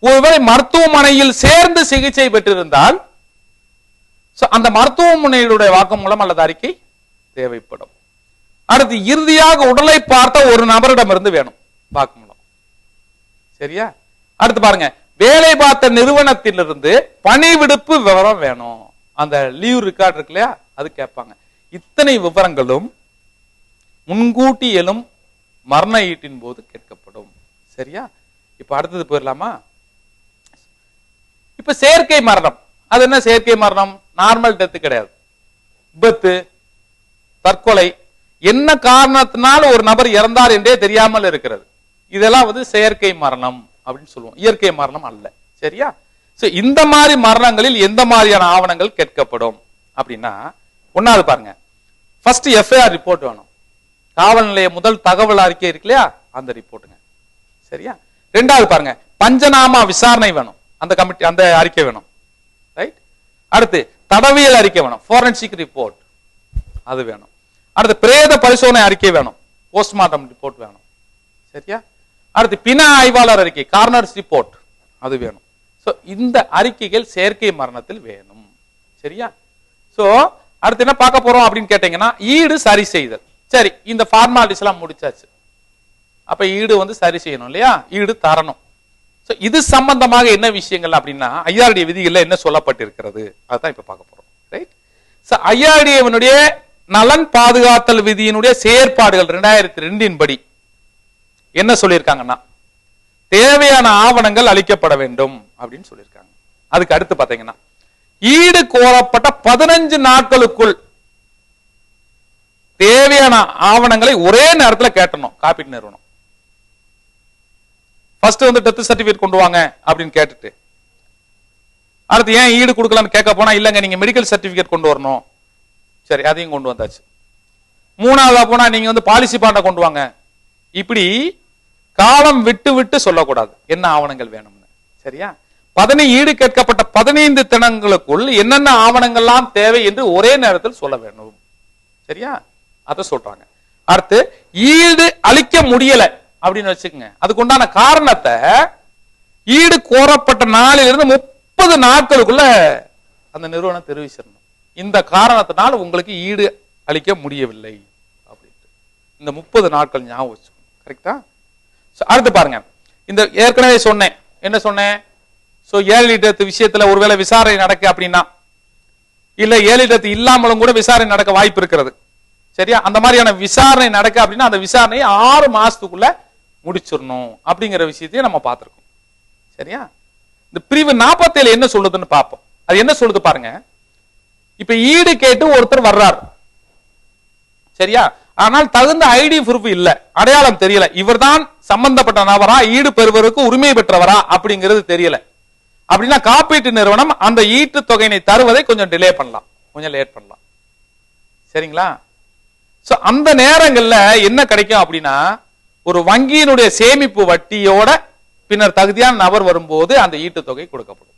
[SPEAKER 1] ஒருவேளை மருத்துவமனையில் சேர்ந்து சிகிச்சை பெற்றிருந்தால் அந்த மருத்துவமனையுடைய வாக்குமூலம் அல்லது அறிக்கை தேவைப்படும். அடுத்து இறுதியாக உடலை பார்த்த ஒரு நபரிடமிருந்து வேணும் வாக்குமூலம். சரியா? அடுத்து பாருங்க, வேலை பார்த்த நிறுவனத்திலிருந்து பணி விடுப்பு விவரம் வேணும். அந்த லீவ் ரெக்கார்ட் இருக்கு இல்லையா, அது கேட்பாங்க. இத்தனை விவரங்களும் முன்கூட்டி எழும் மரண ஈட்டின் போது கேட்கப்படும். சரியா? இப்ப அடுத்தது போயிடலாமா? இப்ப செயற்கை மரணம். அது என்ன செயற்கை மரணம்? நார்மல் டெத்து கிடையாது. விபத்து, தற்கொலை, என்ன காரணத்தினால் ஒரு நபர் இறந்தார் என்றே தெரியாமல் இருக்கிறது. இதெல்லாம் செயற்கை மரணம் அப்படின்னு சொல்லுவோம். இயற்கை மரணம் அல்ல. சரியா? இந்த மாதிரி மரணங்களில் எந்த மாதிரியான ஆவணங்கள் கேட்கப்படும் அப்படின்னா, ஒன்னாவது பாருங்க, ஃபர்ஸ்ட் எஃப்ஐஆர் ரிப்போர்ட் வேணும். காவல் நிலைய முதல் தகவல் அறிக்கை இருக்கு இல்லையா, அந்த ரிப்போர்ட்டுங்க. சரியா? ரெண்டாவது பாருங்க, பஞ்சநாமா விசாரணை வேணும். அந்த கமிட்டி, அந்த அறிக்கை வேணும். ரைட்? அடுத்து தடவியல் அறிக்கை வேணும். ஃபோரன்சிக் ரிப்போர்ட் அது வேணும். அடுத்து பிரேத பரிசோதனை அறிக்கை வேணும். போஸ்ட்மார்ட்டம் ரிப்போர்ட் வேணும். சரியா? அடுத்து பிண ஆய்வாளர் அறிக்கை, கார்னர்ஸ் ரிப்போர்ட் அது வேணும். இந்த அறிக்கைகள் செயற்கை மரணத்தில் வேணும். சரியா? அடுத்து என்ன பார்க்க போறோம் அப்படின்னு கேட்டீங்கன்னா, ஈடு சரி செய்தல். சரி, இந்த ஃபார்மாலிட்டிஸ் எல்லாம் முடிச்சாச்சு. அப்ப ஈடு சரி செய்யணும் இல்லையா, ஈடு தரணும். இது சம்பந்தமாக என்ன விஷயங்கள் அப்படின்னா, ஐஆர்டி விதிகள்ல என்ன சொல்லப்பட்டிருக்கிறது அதுதான் இப்ப பார்க்க போறோம். ரைட்? ஐஆர்டிஏவினுடைய நலன் பாதுகாத்தல் விதியினுடைய செயற்பாடுகள் 2002 படி என்ன சொல்லியிருக்காங்கன்னா, தேவையான ஆவணங்கள் அளிக்கப்பட வேண்டும் அப்படின்னு சொல்லியிருக்காங்க. அதுக்கு அடுத்து பாத்தீங்கன்னா, ஈடு கோரப்பட்ட 15 நாட்களுக்குள் தேவையான ஆவணங்களை ஒரே நேரத்தில் கேட்டணும் காப்பீட்டு நிறுவனம். ஃபர்ஸ்ட் டெத் சர்டிபிகேட் கொண்டு வாங்க அப்படின்னு கேட்டுட்டு, அடுத்து ஏன் ஈடு கொடுக்கலாம்னு கேட்க போனா, இல்லங்க நீங்க மெடிக்கல் சர்டிபிகேட் கொண்டு வரணும். சரி, அதையும் கொண்டு வந்தாச்சு. மூணாவதா போனா நீங்க பாலிசி பாண்டை கொண்டு வாங்க. இப்படி காலம் விட்டு விட்டு சொல்லக்கூடாது என்ன ஆவணங்கள் வேணும்னு. சரியா? ஈடு கேட்கப்பட்ட 15 தினங்களுக்குள் என்னென்ன ஆவணங்கள்லாம் தேவை என்று ஒரே நேரத்தில் சொல்ல வேண்டும். சரியா? அத சொல்றாங்க. அடுத்து ஈடு அளிக்க முடியல அப்படின்னு வச்சுக்கோங்க, அதுக்கு உண்டான காரணத்தை ஈடு கோரப்பட்ட நாளிலிருந்து 30 நாட்களுக்குள்ள அந்த நிறுவனம் தெரிவிச்சிடணும். இந்த காரணத்தினால் உங்களுக்கு ஈடு அளிக்க முடியவில்லை அப்படின்ட்டு இந்த 30 நாட்கள் ஞாபகம் வச்சுக்கணும். கரெக்டா? அடுத்து பாருங்க, இந்த ஏற்கனவே சொன்னேன், என்ன சொன்னேன்? ஏழு டெத் விஷயத்துல ஒருவேளை விசாரணை நடக்க அப்படின்னா, இல்ல ஏழு டெத் இல்லாமலும் கூட விசாரணை நடக்க வாய்ப்பு இருக்கிறது. சரியா? அந்த மாதிரியான விசாரணை நடக்க அப்படின்னா அந்த விசாரணையை 6 மாசத்துக்குள்ள முடிச்சிடணும் அப்படிங்கிற விஷயத்தையும் நம்ம பார்த்திருக்கோம். சரியா? இந்த பிரிவு 47 என்ன சொல்லுதுன்னு பார்ப்போம். அது என்ன சொல்லுது பாருங்க. இப்ப ஈடு கேட்டு ஒருத்தர் வர்றார். சரியா? ஆனால் தகுந்த ஐடி ப்ரூஃப் இல்ல, அடையாளம் தெரியல, இவர்தான் சம்பந்தப்பட்ட நபரா, ஈடு பெறுவதற்கு உரிமை பெற்றவரா அப்படிங்கிறது தெரியல அப்படின்னா, காப்பீட்டு நிறுவனம் அந்த ஈட்டு தொகையினை தருவதை கொஞ்சம் டிலே பண்ணலாம், கொஞ்சம் லேட் பண்ணலாம். சரிங்களா? அந்த நேரங்கள்ல என்ன கிடைக்கும் அப்படின்னா, ஒரு வங்கியினுடைய சேமிப்பு வட்டியோட பின்னர் தகுதியான நபர் வரும்போது அந்த ஈட்டு தொகை கொடுக்கப்படும்.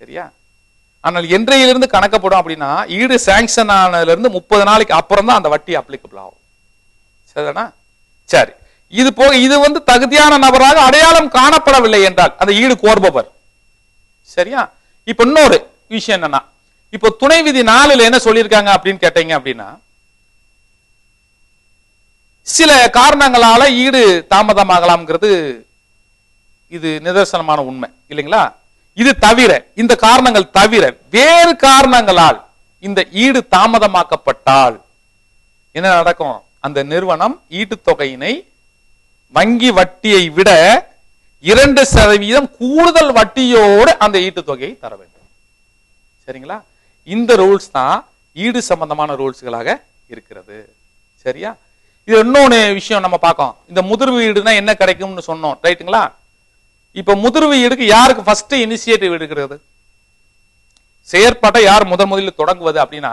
[SPEAKER 1] சரியா? ஆனால் என்றையிலிருந்து கணக்கப்படும் அப்படின்னா, ஈடு சாங்ஷன் ஆனதுல இருந்து 30 நாளைக்கு அப்புறம் தான் அந்த வட்டி அப்ளிகபிள் ஆகும். சரிதானா? சரி, இது போக இது தகுதியான நபராக அடையாளம் காணப்படவில்லை என்றால் அந்த ஈடு கோருபவர். சரியா? இப்ப இன்னொரு விஷயம் என்னன்னா, இப்போ துணை விதி 4 என்ன சொல்லியிருக்காங்க அப்படின்னு கேட்டீங்க அப்படின்னா, சில காரணங்களால ஈடு தாமதமாகலாம்ங்கிறது இது நிதர்சனமான உண்மை இல்லைங்களா? இது தவிர, இந்த காரணங்கள் தவிர வேறு காரணங்களால் இந்த ஈடு தாமதமாக்கப்பட்டால் என்ன நடக்கும்? அந்த நிறுவனம் ஈட்டுத்தொகையினை வங்கி வட்டியை விட 2% கூடுதல் வட்டியோடு அந்த ஈட்டுத்தொகையை தர வேண்டும். சரிங்களா? இந்த ரூல்ஸ் தான் ஈடு சம்பந்தமான ரூல்ஸ்களாக இருக்கிறது. சரியா? இது இன்னொன்னு விஷயம் நம்ம பார்க்கோம். இந்த முதிர்வு ஈடுனா என்ன கிடைக்கும்னு சொன்னோம், ரைட்டுங்களா? இப்ப முதிர்வு ஈடுக்கு யாருக்கு ஃபர்ஸ்ட் இனிஷியேட்டிவ் எடுக்கிறது? செயற்பாட்டை யார் முதலில் தொடங்குவது அப்படின்னா,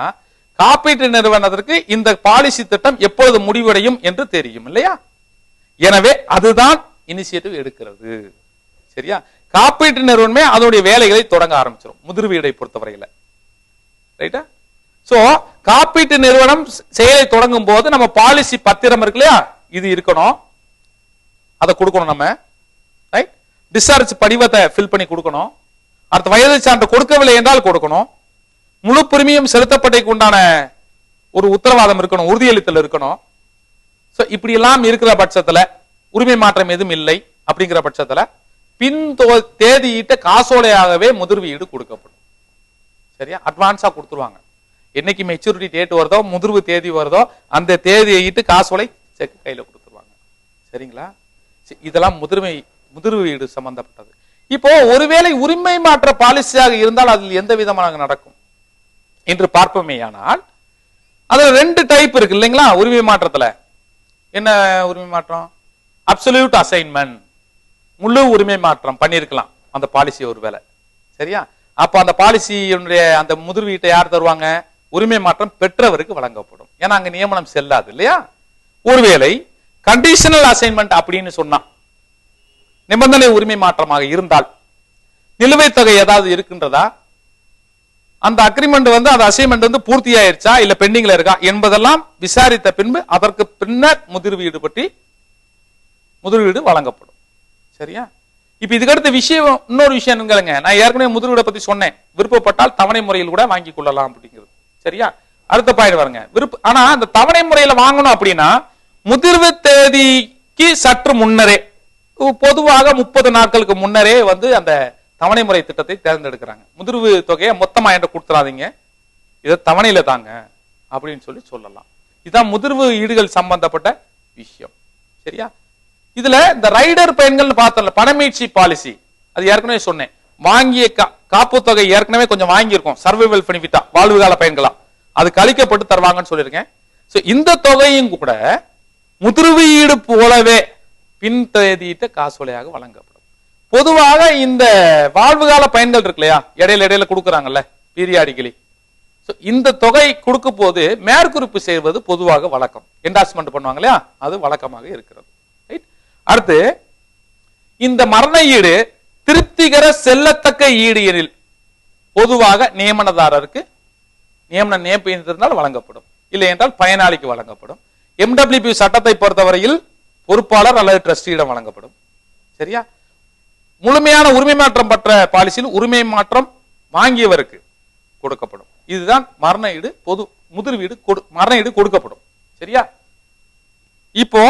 [SPEAKER 1] காப்பீட்டு நிறுவனத்திற்கு இந்த பாலிசி திட்டம் எப்பொழுது முடிவடையும் என்று தெரியும் இல்லையா? எனவே அதுதான் இனிஷியேட்டிவ் எடுக்கிறது. சரியா? காப்பீட்டு நிறுவனமே அதனுடைய வேலைகளை தொடங்க ஆரம்பிச்சிடும் முதிர்வு ஈடை பொறுத்தவரையில. ரைட்டா? சோ காப்பீட்டு நிறுவனம் செயலை தொடங்கும் போது நம்ம பாலிசி பத்திரம் இருக்கு இல்லையா, இது இருக்கணும், அதை கொடுக்கணும் நம்ம. ரைட்? டிஸ்சார்ஜ் படிவத்தை ஃபில் பண்ணி கொடுக்கணும். அடுத்த வயது சான்று கொடுக்கவில்லை என்றால் கொடுக்கணும். முழு பிரிமியம் செலுத்தப்பட்டதுக்கு உண்டான ஒரு உத்தரவாதம் இருக்கணும், உறுதியளித்தல் இருக்கணும். சோ இப்படி எல்லாம் இருக்கிற பட்சத்துல உரிமை மாற்றம் எதுவும் இல்லை அப்படிங்கிற பட்சத்துல பின் தேதியிட்ட காசோலையாகவே முதிர்வு ஈடு கொடுக்கப்படும். சரியா? அட்வான்ஸா கொடுத்துருவாங்க. என்னைக்கு மெச்சூரிட்டி டேட் வருதோ, முதிர்வு தேதி வருதோ, அந்த தேதியை இட்டு காசோலை செக் கையில கொடுத்துருவாங்க. சரிங்களா? இதெல்லாம் முதிர்வு ஈடு சம்பந்தப்பட்டது. இப்போ ஒருவேளை உரிமை மாற்ற பாலிசியாக இருந்தால் அதில் எந்த விதமாக நடக்கும் என்று பார்ப்போமேயானால், அதுல 2 டைப் இருக்கு இல்லைங்களா உரிமை மாற்றத்துல. என்ன உரிமை மாற்றம்? அப்சல்யூட் அசைன்மெண்ட், முழு உரிமை மாற்றம் பண்ணிருக்கலாம் அந்த பாலிசி ஒருவேளை. சரியா? அப்ப அந்த பாலிசியினுடைய அந்த முதிர்வீட்டை யார் தருவாங்க? உரிமை மாற்றம் பெற்றவருக்கு வழங்கப்படும். ஏன்னா அங்க நியமனம் செல்லாது இல்லையா? ஒருவேளை கண்டிஷனல் அசைன்மெண்ட் அப்படின்னு சொன்னா, நிபந்தனை உரிமை மாற்றமாக இருந்தால் நிலுவைத் தொகை ஏதாவது இருக்கின்றதா, அந்த அக்ரிமெண்ட் அந்த அசைன்மெண்ட் பூர்த்தி ஆயிருச்சா இல்ல பெண்டிங்ல இருக்கா என்பதெல்லாம் விசாரித்த பின்பு அதற்கு பின்னர் முதிர்வீடு வழங்கப்படும். சரியா? இப்ப இதுக்கு அடுத்த விஷயம், இன்னொரு விஷயம் என்னங்க, நான் ஏற்கனவே முதிர்வீடை பத்தி சொன்னேன். விருப்பப்பட்டால் தவணை முறையில் கூட வாங்கி கொள்ளலாம் அப்படிங்கிறது. சரியா? அடுத்த பாயிண்ட் வருங்க. ஆனா அந்த தவணை முறையில வாங்கணும் அப்படின்னா முதிர்வு தேதிக்கு சற்று முன்னரே, பொதுவாக 30 நாட்களுக்கு முன்னரே அந்த தவணை முறை திட்டத்தை தேர்ந்தெடுக்கிறாங்க. முதிர்வு தொகையை மொத்தமா என்கிட்ட கொடுத்துறாதீங்க, இதை தவணையில தாங்க அப்படின்னு சொல்லலாம். இதுதான் முதிர்வு ஈடுகள் சம்பந்தப்பட்ட விஷயம். சரியா? இதுல இந்த ரைடர் பயன்கள் பார்த்தோம்ல, பணமீட்சி பாலிசி, அது ஏற்கனவே சொன்னேன். வாங்கிய காப்பு தொகை ஏற்கனவே கொஞ்சம் வாங்கியிருக்கோம், சர்வைவல் பெனிஃபிட்டா, வாழ்வுகால பயன்களா, அது கழிக்கப்பட்டு தருவாங்கன்னு சொல்லியிருக்கேன். இந்த தொகையும் கூட முதிர்வு ஈடு போலவே பின் தேதியிட்ட காசோலையாக வழங்கப்படும். பொதுவாக இந்த வாழ்வுகால பயன்கள் இருக்கு இல்லையா, இடையில கொடுக்குறாங்கல்ல பீரியாடிக்கலி, இந்த தொகை கொடுக்கும் போது மேற்குறிப்பு செய்வது பொதுவாக வழக்கம். என்டாஸ்மெண்ட் பண்ணுவாங்க இல்லையா, அது வழக்கமாக இருக்கிறது. அடுத்து இந்த மரண ஈடு திருப்திகர செல்லத்தக்க ஈடு எனில் பொதுவாக நியமனதாரருக்கு நியமனம் இருந்தால் வழங்கப்படும், இல்லை என்றால் பயனாளிக்கு வழங்கப்படும். MWP சட்டத்தை பொறுத்தவரையில் பொறுப்பாளர் அல்லது ட்ரஸ்டியிடம் வழங்கப்படும். சரியா? முழுமையான உரிமை மாற்றம் பெற்ற பாலிசியில் உரிமை மாற்றம் வாங்கியவருக்கு கொடுக்கப்படும். இதுதான் மரண ஈடு, முதிர்வீடு மரண ஈடு கொடுக்கப்படும். சரியா? இப்போ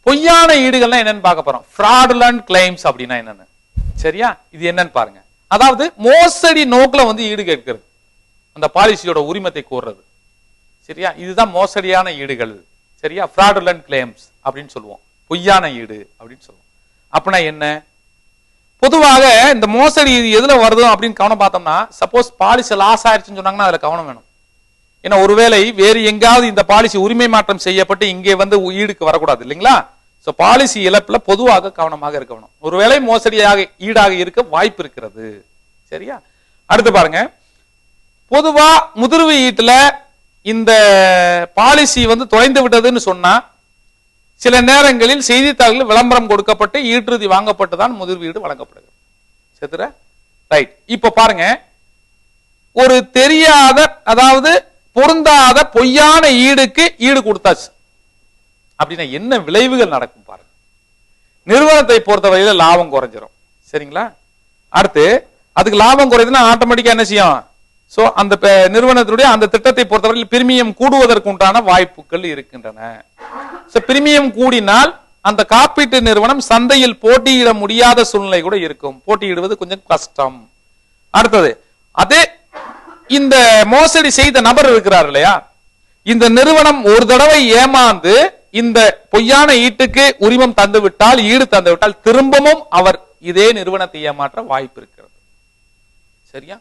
[SPEAKER 1] பொய்யான ஈடுகள்னா என்னன்னு பார்க்க போறோம். fraudulent claims அப்படின்னா என்னன்னு. சரியா? இது என்னன்னு பாருங்க. அதாவது மோசடி நோக்கில ஈடு கேட்கிறது, அந்த பாலிசியோட உரிமத்தை கோர்றது. சரியா? இதுதான் மோசடியான ஈடுகள். சரியா? fraudulent claims அப்படின்னு சொல்லுவோம், பொய்யான ஈடு அப்படின்னு சொல்லுவோம். அப்படின்னா என்ன? பொதுவாக இந்த மோசடி எதுல வருதோ அப்படின்னு கவனம் பார்த்தோம்னா, சப்போஸ் பாலிசி லாஸ் ஆயிடுச்சுன்னு சொன்னாங்கன்னா அதுல கவனம் வேணும். ஏன்னா ஒருவேளை வேறு எங்காவது இந்த பாலிசி உரிமை மாற்றம் செய்யப்பட்டு இங்கே ஈடுக்கு வரக்கூடாது இல்லைங்களா? சோ பாலிசி இழப்புல பொதுவாக கவனமாக இருக்கணும். ஒருவேளை மோசடியாக ஈடாக இருக்க வாய்ப்பு இருக்கிறது. சரியா? அடுத்து பாருங்க, பொதுவா முதிர்வு ஈட்டுல இந்த பாலிசி தொலைந்து விட்டதுன்னு சொன்னா சில நேரங்களில் செய்தித்தாள்களில் விளம்பரம் கொடுக்கப்பட்டு ஈட்டுறுதி வாங்கப்பட்டு தான் முதிர்வு ஈடு வழங்கப்படுகிறது. சரியா? ரைட். இப்ப பாருங்க, ஒரு தெரியாத, அதாவது பொருந்தாத பொய்யான ஈடுக்கு ஈடு கொடுத்தாச்சு அப்படின்னா என்ன விளைவுகள் நடக்கும் பாருங்க. நிறுவனத்தை பொறுத்தவரையில லாபம் குறைஞ்சிரும். சரிங்களா? அடுத்து அதுக்கு லாபம் குறையுதுன்னா ஆட்டோமேட்டிக்கா என்ன செய்யும்? சோ அந்த நிறுவனத்துடைய அந்த திட்டத்தை பொறுத்தவரையில் பிரீமியம் கூடுவதற்கு உண்டான வாய்ப்புகள் இருக்கின்றன. பிரீமியம் கூடினால் அந்த காப்பீட்டு நிறுவனம் சந்தையில் போட்டியிட முடியாத சூழ்நிலை கூட இருக்கும். போட்டியிடுவது கொஞ்சம் கஷ்டம். அடுத்தது, அதே இந்த மோசடி செய்த நபர் இருக்கிறார் இல்லையா, இந்த நிறுவனம் ஒரு தடவை ஏமாந்து இந்த பொய்யான ஈட்டுக்கு உரிமம் தந்துவிட்டால், ஈடு தந்துவிட்டால், திரும்பவும் அவர் இதே நிறுவனத்தை ஏமாற்ற வாய்ப்பு இருக்கிறது. சரியா?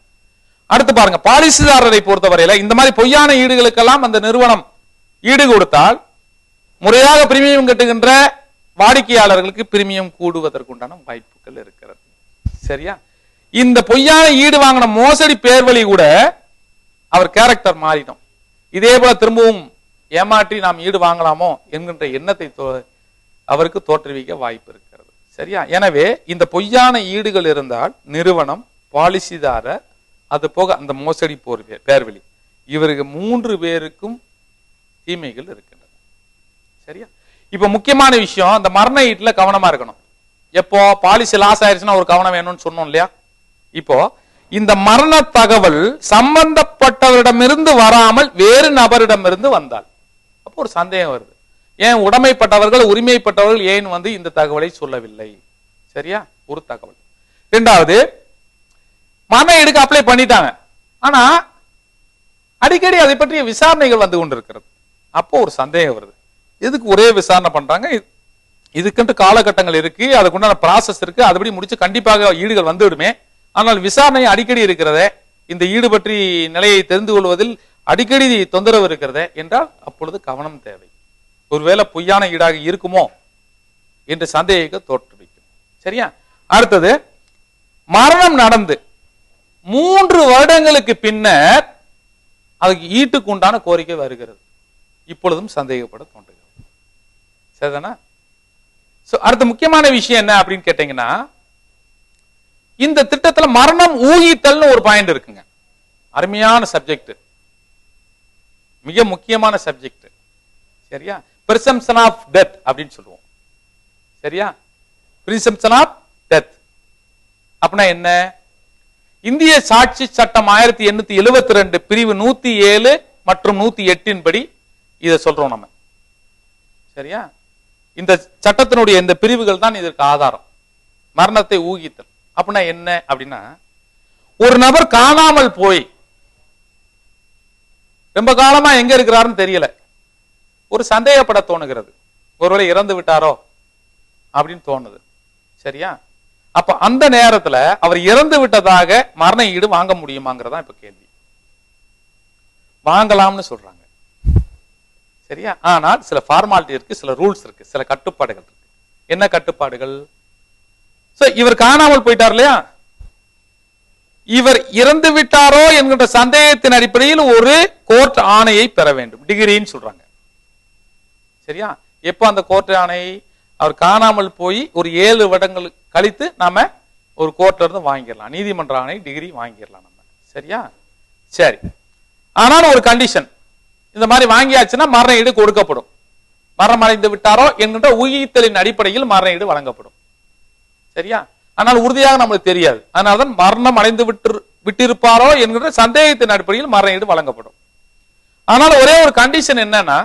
[SPEAKER 1] அடுத்து பாருங்க, பாலிசிதாரரை பொறுத்தவரையில இந்த மாதிரி பொய்யான ஈடுகளுக்கெல்லாம் அந்த நிறுவனம் ஈடு கொடுத்தால் முறையாக பிரீமியம் கட்டுகின்ற வாடிக்கையாளர்களுக்கு பிரீமியம் கூடுவதற்குண்டான வாய்ப்புகள் இருக்கிறது. சரியா? இந்த பொய்யான ஈடு வாங்கின மோசடி பேர்வழி கூட அவர் கேரக்டர் மாறிடும். இதே போல திரும்பவும் ஏமாற்றி நாம் ஈடு வாங்கலாமோ என்கின்ற எண்ணத்தை அவருக்கு தோற்றுவிக்க வாய்ப்பு இருக்கிறது. சரியா? எனவே இந்த பொய்யான ஈடுகள் இருந்தால் நிறுவனம், பாலிசிதாரர், அது போக அந்த மோசடி பேர்வழி, இவருக்கு 3 பேருக்கும் தீமைகள் இருக்கின்றன. சரியா? இப்ப முக்கியமான விஷயம், அந்த மரண ஈட்டுல கவனமா இருக்கணும். எப்போ பாலிசி லாஸ் ஆயிடுச்சுன்னா ஒரு கவனம் வேணும்னு சொன்னோம் இல்லையா? இப்போ இந்த மரண தகவல் சம்பந்தப்பட்டவரிடமிருந்து வராமல் வேறு நபரிடமிருந்து வந்தால் அப்போ ஒரு சந்தேகம் வருது. ஏன் உடைமைப்பட்டவர்கள், உரிமைப்பட்டவர்கள் ஏன் இந்த தகவலை சொல்லவில்லை? சரியா? ஒரு தகவல். இரண்டாவது, மரண ஈடுக்கு அப்ளை பண்ணிட்டாங்க, ஆனா அடிக்கடி அதை பற்றிய விசாரணைகள் வந்து கொண்டிருக்கிறது. அப்போ ஒரு சந்தேகம் வருது. எதுக்கு ஒரே விசாரணை பண்றாங்க? இதுக்கென்று காலகட்டங்கள் இருக்கு, அதுக்குண்டான ப்ராசஸ் இருக்கு, அதுபடி முடிச்சு கண்டிப்பாக ஈடுகள் வந்துவிடுமே. ஆனால் விசாரணை அடிக்கடி இருக்கிறதே, இந்த ஈடு பற்றி நிலையை தெரிந்து கொள்வதில் அடிக்கடி தொந்தரவு இருக்கிறதே என்றால் அப்பொழுது கவனம் தேவை. ஒருவேளை பொய்யான ஈடாக இருக்குமோ என்று சந்தேகிக்க தோற்றுவிக்கும். சரியா? அடுத்தது, மரணம் நடந்து 3 வருடங்களுக்கு பின்னர் அதுக்கு ஈட்டுக்கு உண்டான கோரிக்கை வருகிறது. இப்பொழுதும் சந்தேகப்பட தோன்றுகிறது. சரிதானா? அடுத்த முக்கியமான விஷயம் என்ன அப்படின்னு கேட்டீங்கன்னா, இந்த திட்டத்துல மரணம் ஊகித்தல் ஒரு பாயிண்ட் இருக்குங்க. அருமையான சப்ஜெக்ட், மிக முக்கியமான சப்ஜெக்ட். சரியா? பிரிசம்ப்ஷன் ஆஃப் டெத் அப்படின்னு சொல்லுவோம். சரியா? பிரிசம்ப்ஷன் ஆஃப் டெத் அப்படின்னா என்ன? இந்திய சாட்சி சட்டம் 1872 பிரிவு 107 மற்றும் 108 படி இதை சொல்றோம் நம்ம. சரியா? இந்த சட்டத்தினுடைய இந்த பிரிவுகள் தான் இதற்கு ஆதாரம். மரணத்தை ஊகித்தல் அப்படின்னா என்ன அப்படின்னா, ஒரு நபர் காணாமல் போய் ரொம்ப காலமா எங்க இருக்கிறாருன்னு தெரியல, ஒரு சந்தேகப்பட தோணுகிறது. ஒருவேளை இறந்து விட்டாரோ அப்படின்னு தோணுது. சரியா? அப்ப அந்த நேரத்துல அவர் இறந்து விட்டதாக மரண ஈடு வாங்க முடியுமாங்கிறதா இப்ப கேள்வி. வாங்கலாம்னு சொல்றாங்க. சரியா? ஆனால் சில ஃபார்மாலிட்டி இருக்கு, சில ரூல்ஸ் இருக்கு, சில கட்டுப்பாடுகள் இருக்கு. என்ன கட்டுப்பாடுகள்? இவர் காணாமல் போயிட்டார் இல்லையா, இவர் இறந்து விட்டாரோ என்கின்ற சந்தேகத்தின் அடிப்படையில் ஒரு கோர்ட் ஆணையை பெற வேண்டும். டிகிரின்னு சொல்றாங்க. சரியா? எப்ப அந்த கோர்ட் ஆணை? அவர் காணாமல் போய் ஒரு 7 வருடங்கள் கழித்து நாம ஒரு கோர்ட்ல இருந்து வாங்கிடலாம். நீதிமன்ற ஆணை, டிகிரி வாங்கிடலாம் நம்ம. சரியா? சரி. ஆனாலும் ஒரு கண்டிஷன், இந்த மாதிரி வாங்கியாச்சுன்னா மரண ஈடு கொடுக்கப்படும். மரணம் அடைந்து விட்டாரோ என்கின்ற ஊகித்தலின் அடிப்படையில் மரண ஈடு வழங்கப்படும். சரியா? ஆனால் உறுதியாக நம்மளுக்கு தெரியாது. அதனால்தான் மரணம் அடைந்து விட்டிருப்பாரோ என்கின்ற சந்தேகத்தின் அடிப்படையில் மரண ஈடு வழங்கப்படும். ஆனால் ஒரே ஒரு கண்டிஷன் என்னன்னா,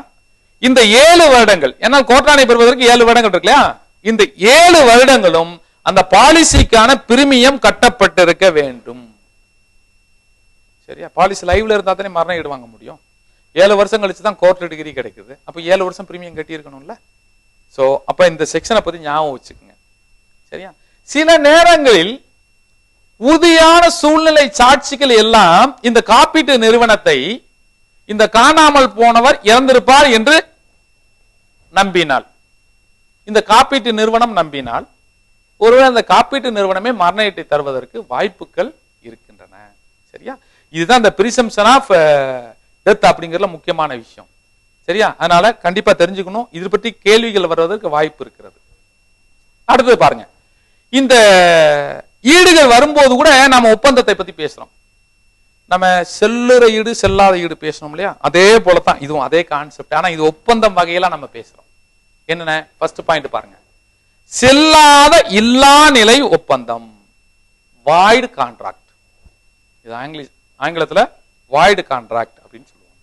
[SPEAKER 1] இந்த 7 வருடங்கள், ஏன்னால் கோர்ட்டாணை பெறுவதற்கு 7 வருடங்கள் இருக்கு இல்லையா, இந்த 7 வருடங்களும் அந்த பாலிசிக்கான பிரீமியம் கட்டப்பட்டிருக்க வேண்டும். சரியா? பாலிசி லைவ்ல இருந்தா தானே மரண ஈடு வாங்க முடியும். 7 வருஷம் கழிச்சு தான் கோர்ட் டிகிரி கிடைக்குது. அப்ப 7 வருஷம் பிரீமியம் கட்டி இருக்கணும்ல. சோ அப்ப இந்த செக்ஷனை பத்தி ஞாபகம் வச்சுக்கோங்க. சரியா? சில நேரங்களில் உறுதியான சூழ்நிலை சாட்சிகள் எல்லாம் இந்த காப்பீட்டு நிறுவனத்தை இந்த காணாமல் போனவர் இறந்திருப்பார் என்று நம்பினால், இந்த காப்பீட்டு நிறுவனம் நம்பினால், ஒருவேளை அந்த காப்பீட்டு நிறுவனமே மரண ஈட்டை தருவதற்கு வாய்ப்புகள் இருக்கின்றன. சரியா? இதுதான் இந்த பிரிசம்ப்ஷன் ஆஃப் டெத் அப்படிங்கறதுல முக்கியமான விஷயம். சரியா? அதனால கண்டிப்பா தெரிஞ்சுக்கணும். இது பற்றி கேள்விகள் வருவதற்கு வாய்ப்பு இருக்கிறது. அடுத்தது பாருங்க, இந்த ஈடுகள் வரும்போது கூட நம்ம ஒப்பந்தத்தை பத்தி பேசுறோம். நம்ம செல்லுற ஈடு, செல்லாத ஈடு பேசணும் இல்லையா? அதே போலதான் இதுவும் அதே கான்செப்ட். ஆனா இது ஒப்பந்தம் வகையில நம்ம பேசுறோம். என்னென்ன? ஃபர்ஸ்ட் பாயிண்ட் பாருங்க, செல்லாத இல்லா நிலை ஒப்பந்தம், வாய்டு கான்ட்ராக்ட். இது ஆங்கிலத்துல வாய்டு கான்ட்ராக்ட் அப்படின்னு சொல்லுவாங்க.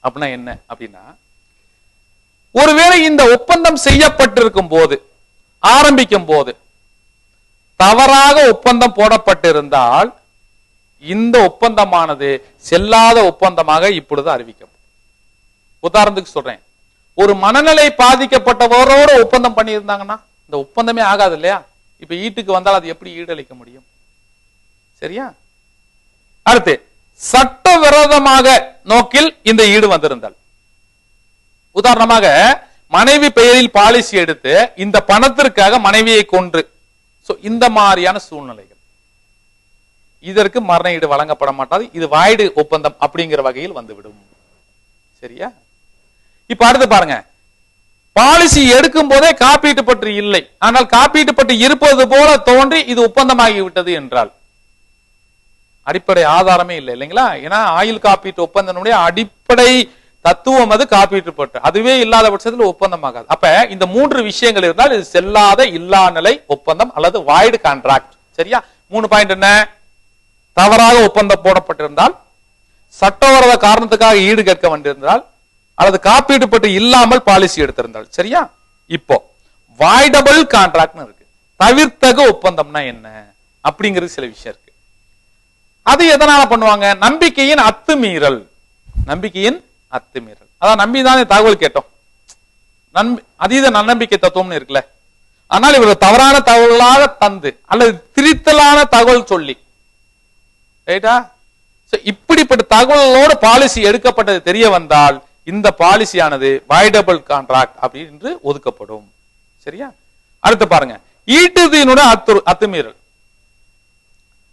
[SPEAKER 1] அப்படின்னா என்ன அப்படின்னா, ஒருவேளை இந்த ஒப்பந்தம் செய்யப்பட்டிருக்கும் போது, ஆரம்பிக்கும் போது தவறாக ஒப்பந்தம் போடப்பட்டிருந்தால் இந்த ஒப்பந்தமானது செல்லாத ஒப்பந்தமாக இப்பொழுது அறிவிக்கப்படும். உதாரணத்துக்கு சொல்றேன், ஒரு மனநிலை பாதிக்கப்பட்டவரோட ஒப்பந்தம் பண்ணி இருந்தாங்கன்னா இந்த ஒப்பந்தமே ஆகாது இல்லையா? இப்ப ஈட்டுக்கு வந்தால் அது எப்படி ஈடளிக்க முடியும்? சரியா? அடுத்து, சட்டவிரோதமாக நோக்கில் இந்த ஈடு வந்திருந்தால், உதாரணமாக மனைவி பெயரில் பாலிசி எடுத்து இந்த பணத்திற்காக மனைவியை கொன்று, இந்த மாதிரியான சூழ்நிலைகள், இதற்கு மரண ஈடு வழங்கப்பட மாட்டாது. இது வாய்டு ஒப்பந்தம் அப்படிங்கிற வகையில் வந்துவிடும். சரியா? இப்ப அடுத்து பாருங்க, பாலிசி எடுக்கும் போதே காப்பீட்டு பற்று இல்லை, ஆனால் காப்பீட்டு பற்று இருப்பது போல தோன்றி இது ஒப்பந்தமாகிவிட்டது என்றால் அடிப்படை ஆதாரமே இல்லை இல்லைங்களா? ஏன்னா ஆயுள் காப்பீட்டு ஒப்பந்தனுடைய அடிப்படை தத்துவம் அது காப்பீட்டு பற்று, அதுவே இல்லாத பட்சத்தில் ஒப்பந்தமாகாது. அப்ப இந்த 3 விஷயங்கள் இருந்தால் இது செல்லாத இல்லா நிலை ஒப்பந்தம் அல்லது வாய்டு கான்ட்ராக்ட். சரியா? 3 பாயிண்ட் என்ன? தவறாக ஒப்பந்தம் போடப்பட்டிருந்தால், சட்டவிரோத காரணத்துக்காக ஈடு கேட்க வேண்டியிருந்தால், அல்லது காப்பீடு பற்று இல்லாமல் பாலிசி எடுத்திருந்தால். சரியா? இப்போ வாய்டபிள் கான்ட்ராக்ட் இருக்கு. தவிர்த்தக ஒப்பந்தம்னா என்ன அப்படிங்கிறது சில விஷயம் இருக்கு. அது எதனால பண்ணுவாங்க? நம்பிக்கையின் அத்துமீறல். நம்பிக்கையின் அத்துமீறல், அதான் நம்பிதானே தகவல் கேட்டோம், அதீத நன்னம்பிக்கை தத்துவம்னு இருக்குல்ல. ஆனால் இவர் தவறான தகவலாக தந்து அல்லது திரித்தலான தகவல் சொல்லி, ரைட்டா? இப்படிப்பட்ட தகவலோடு பாலிசி எடுக்கப்பட்டது தெரிய வந்தால் இந்த பாலிசியானது வாய்டபிள் கான்ட்ராக்ட் அப்படின்னு ஒதுக்கப்படும். சரியா? அடுத்து பாருங்க, ஈட்டுதீனுடைய அத்துமீறல்.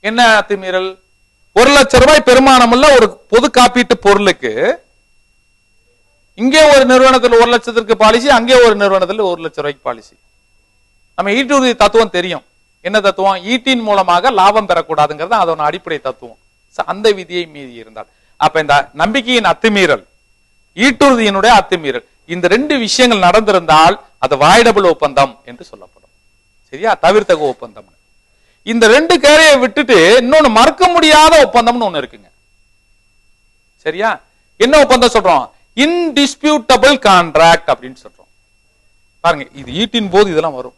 [SPEAKER 1] என்ன அத்துமீறல்? 1 லட்சம் ரூபாய் பெருமானம் உள்ள ஒரு பொது காப்பீட்டு பொருளுக்கு இங்கே ஒரு நிறுவனத்தில் 1 லட்சத்திற்கு பாலிசி, அங்கே ஒரு நிறுவனத்தில் 1 லட்சம் ரூபாய்க்கு பாலிசி. நம்ம ஈட்டுறுதி தத்துவம் தெரியும். என்ன தத்துவம்? ஈட்டின் மூலமாக லாபம் பெறக்கூடாதுங்கிறது அதோட அடிப்படை தத்துவம். அந்த விதியை மீறி இருந்தால், அப்ப இந்த நம்பிக்கையின் அத்துமீறல், ஈட்டுறுதியினுடைய அத்துமீறல், இந்த 2 விஷயங்கள் நடந்திருந்தால் அது வாய்டபிள் ஒப்பந்தம் என்று சொல்லப்படும். சரியா? தவிர்த்தக ஒப்பந்தம். இந்த 2 கேரையை விட்டுட்டு இன்னொன்னு மறுக்க முடியாத ஒப்பந்தம்னு ஒண்ணு இருக்குங்க. சரியா? என்ன ஒப்பந்தம் சொல்றோம்? இன்டிஸ்பியூட்டபிள் கான்ட்ராக்ட் அப்படின்னு சொல்றோம். பாருங்க, இது ஈட்டின் போது இதெல்லாம் வரும்.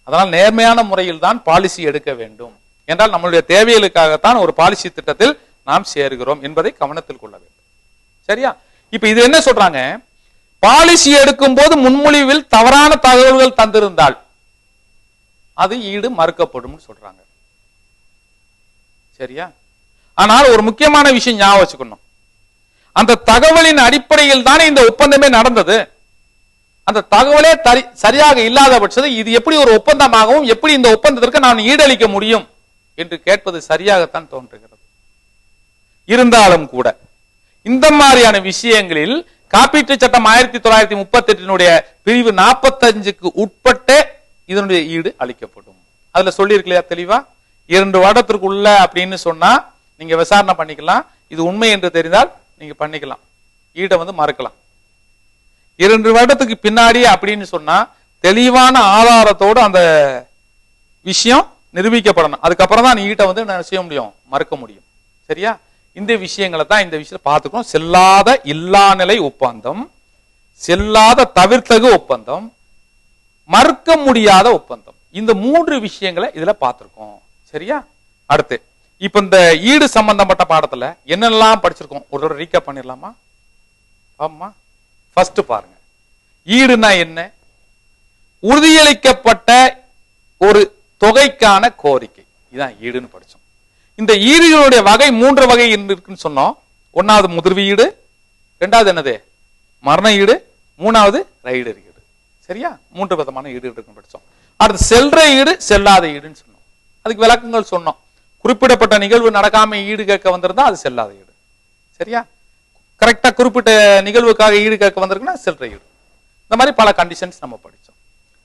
[SPEAKER 1] அதனால் நேர்மையான முறையில் தான் பாலிசி எடுக்க வேண்டும் என்றால் நம்மளுடைய தேவைகளுக்காகத்தான் ஒரு பாலிசி திட்டத்தில் நாம் சேர்கிறோம் என்பதை கவனத்தில் கொள்ள வேண்டும். சரியா? இப்ப இது என்ன சொல்றாங்க? பாலிசி எடுக்கும் போது முன்மொழிவில் தவறான தகவல்கள் தந்திருந்தால் அது ஈடு மறுக்கப்படும் சொல்றாங்க. சரியா? ஆனால் ஒரு முக்கியமான விஷயம் ஞாபகம் வச்சுக்கணும், அந்த தகவலின் அடிப்படையில் தானே இந்த ஒப்பந்தமே நடந்தது. அந்த தகவலே சரியாக இல்லாத பட்சத்தில் இது எப்படி ஒரு ஒப்பந்தமாகவும், எப்படி இந்த ஒப்பந்தத்திற்கு நான் ஈடளிக்க முடியும் என்று கேட்பது சரியாகத்தான் தோன்றுகிறது. இருந்தாலும் கூட இந்த மாதிரியான விஷயங்களில் காப்பீட்டு சட்டம் 1938 பிரிவு 45க்கு உட்பட்ட இதனுடைய ஈடு அளிக்கப்படும். அதுல சொல்லி இருக்கலையா தெளிவா? 2 வருடத்திற்குள்ள அப்படின்னு சொன்னா நீங்க விசாரணை பண்ணிக்கலாம். இது உண்மை என்று தெரிந்தால் நீங்க பண்ணிக்கலாம், ஈடை மறுக்கலாம். 2 வருடத்துக்கு பின்னாடி அப்படின்னு சொன்னா தெளிவான ஆதாரத்தோடு அந்த விஷயம் நிரூபிக்கப்படணும். அதுக்கப்புறம் தான் ஈட்டை என்ன செய்ய முடியும்? மறுக்க முடியும். சரியா? இந்த விஷயங்களை தான் இந்த விஷயத்தை பார்த்துக்கணும். செல்லாத இல்லாநிலை ஒப்பந்தம், செல்லாத தவிர்த்தகு ஒப்பந்தம், மறுக்க முடியாத ஒப்பந்தம், இந்த 3 விஷயங்களை இதுல பார்த்திருக்கோம். சரியா? அடுத்து இப்ப இந்த ஈடு சம்பந்தப்பட்ட பாடத்துல என்னெல்லாம் படிச்சிருக்கோம் ஒரு ரீகேப் பண்ணிடலாமா? ஆமா, ஃபர்ஸ்ட் பாருங்க, ஈடுனா என்ன? உறுதியளிக்கப்பட்ட ஒரு தொகைக்கான கோரிக்கை, இதான் ஈடுன்னு படிச்சோம். இந்த ஈடுகளுடைய வகை 3 வகை இருக்குன்னு சொன்னோம். 1வது முதிர்வு ஈடு, 2வது என்னது? மரண ஈடு, 3வது ரைடர் ஈடு. சரியா? 3 விதமான ஈடு இருக்குன்னு படிச்சோம். அடுத்து செல்ற ஈடு, செல்லாத ஈடுன்னு சொன்னோம். அதுக்கு விளக்கங்கள் சொன்னோம். குறிப்பிடப்பட்ட நிகழ்வு நடக்காம ஈடு கேட்க வந்திருந்தா அது செல்லாத ஈடு. சரியா? கரெக்டா குறிப்பிட்ட நிகழ்வுக்காக ஈடு கேட்க வந்திருக்குன்னா செல்ற ஈடு. இந்த மாதிரி பல கண்டிஷன்ஸ் நம்ம படிச்சோம்.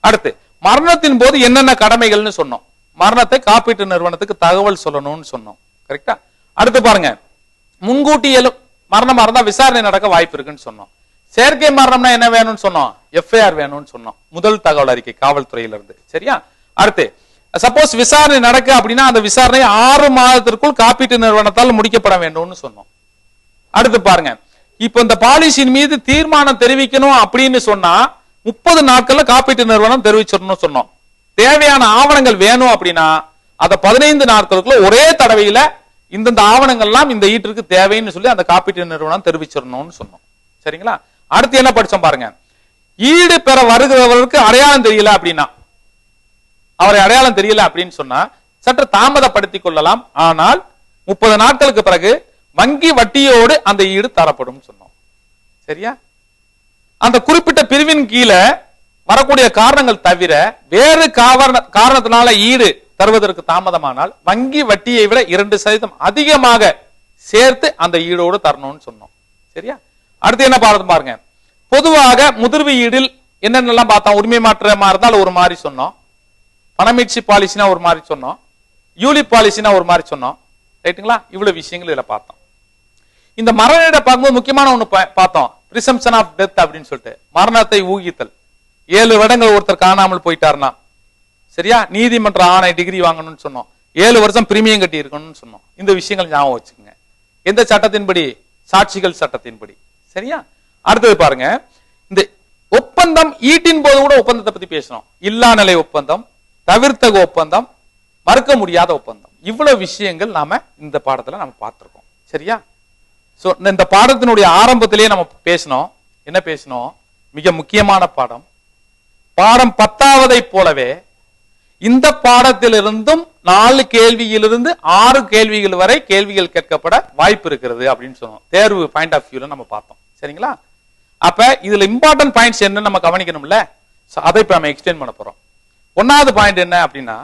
[SPEAKER 1] அடுத்து மரணத்தின் போது என்னென்ன கடமைகள்னு சொன்னோம். மரணத்தை காப்பீட்டு நிறுவனத்துக்கு தகவல் சொல்லணும்னு சொன்னோம். கரெக்டா? அடுத்து பாருங்க, முன்கூட்டி மரணமா இருந்தா விசாரணை நடக்க வாய்ப்பு இருக்குன்னு சொன்னோம். செயற்கை மரணம்னா என்ன வேணும்னு சொன்னோம்? எஃப்ஐஆர் வேணும்னு சொன்னோம், முதல் தகவல் அறிக்கை காவல்துறையில இருந்து. சரியா? அடுத்து சப்போஸ் விசாரணை நடக்க அப்படின்னா அந்த விசாரணை 6 மாதத்திற்குள் காப்பீட்டு நிறுவனத்தால் முடிக்கப்பட வேண்டும்னு சொன்னோம். அடுத்து பாருங்க, இப்ப இந்த பாலிசியின் மீது தீர்மானம் தெரிவிக்கணும் அப்படின்னு சொன்னா 30 நாட்கள்ல காப்பீட்டு நிறுவனம் தெரிவிச்சிடணும் சொன்னோம். தேவையான ஆவணங்கள் வேணும் அப்படின்னா அதை 15 நாட்களுக்குள்ள ஒரே தடவையில இந்தந்த ஆவணங்கள்லாம் இந்த ஈட்டிற்கு தேவைன்னு சொல்லி அந்த காப்பீட்டு நிறுவனம் தெரிவிச்சிடணும்னு சொன்னோம். சரிங்களா? அடுத்து என்ன படிச்சோம் பாருங்க. ஈடு பெற வருகிறவருக்கு அடையாளம் தெரியல அப்படின்னா, அவரை அடையாளம் தெரியல அப்படின்னு சொன்னா சற்று தாமதப்படுத்திக் கொள்ளலாம். ஆனால் 30 நாட்களுக்கு பிறகு வங்கி வட்டியோடு அந்த ஈடு தரப்படும் சொன்னோம். சரியா? அந்த குறிப்பிட்ட பிரிவின் கீழே வரக்கூடிய காரணங்கள் தவிர வேறு காரணத்தினால ஈடு தருவதற்கு தாமதமானால் வங்கி வட்டியை விட 2% அதிகமாக சேர்த்து அந்த ஈடோடு தரணும்னு சொன்னோம். சரியா? அடுத்து என்ன பாருங்க. பொதுவாக முதிர்வு ஈடில் என்னென்னலாம் பார்த்தோம்? உரிமை மாற்றமா இருந்தால் ஒரு மாதிரி சொன்னோம், பணமீட்சி பாலிசினா ஒரு மாதிரி சொன்னோம், யூலிப் பாலிசினா ஒரு மாதிரி சொன்னோம். ரைட்டுங்களா? இவ்வளவு விஷயங்கள் இதுல பார்த்தோம். இந்த மரண பார்க்கும்போது முக்கியமான ஒண்ணு பார்த்தோம், பிரிசம்ப்ஷன் ஆஃப் டெத் அப்படின்னு சொல்லிட்டு, மரணத்தை ஊகித்தல். 7 வருடங்கள் ஒருத்தர் காணாமல் போயிட்டாருன்னா, சரியா, நீதிமன்ற ஆணை டிகிரி வாங்கணும்னு சொன்னோம், 7 வருஷம் பிரீமியம் கட்டி இருக்கணும்னு சொன்னோம். இந்த விஷயங்கள் ஞாபகம் வச்சுக்கோங்க. எந்த சட்டத்தின்படி? சாட்சிகள் சட்டத்தின்படி. சரியா? அடுத்தது பாருங்க, இந்த ஒப்பந்தம் ஈட்டின் போது கூட ஒப்பந்தத்தை பத்தி பேசணும். இல்லா நிலை ஒப்பந்தம், தவிர்த்தக ஒப்பந்தம், மறுக்க முடியாத ஒப்பந்தம். இவ்வளவு விஷயங்கள் நாம இந்த பாடத்துல நம்ம பார்த்திருக்கோம். சரியா? சோ இந்த பாடத்தினுடைய ஆரம்பத்திலேயே நம்ம பேசணும். என்ன பேசணும்? மிக முக்கியமான பாடம். பாடம் 10வது போலவே இந்த பாடத்திலிருந்தும் 4 கேள்வியிலிருந்து 6 கேள்விகள் வரை கேள்விகள் கேட்கப்பட வாய்ப்பு இருக்கிறது அப்படின்னு சொன்னோம். தேர்வு பாயிண்ட் ஆஃப் வியூல நம்ம பார்த்தோம். சரிங்களா? அப்ப இதுல இம்பார்ட்டன்ட் பாயிண்ட்ஸ் என்ன நம்ம கவனிக்கணும்ல, அதை இப்ப நம்ம எக்ஸ்டெண்ட் பண்ண போறோம். 1வது பாயிண்ட் என்ன அப்படின்னா,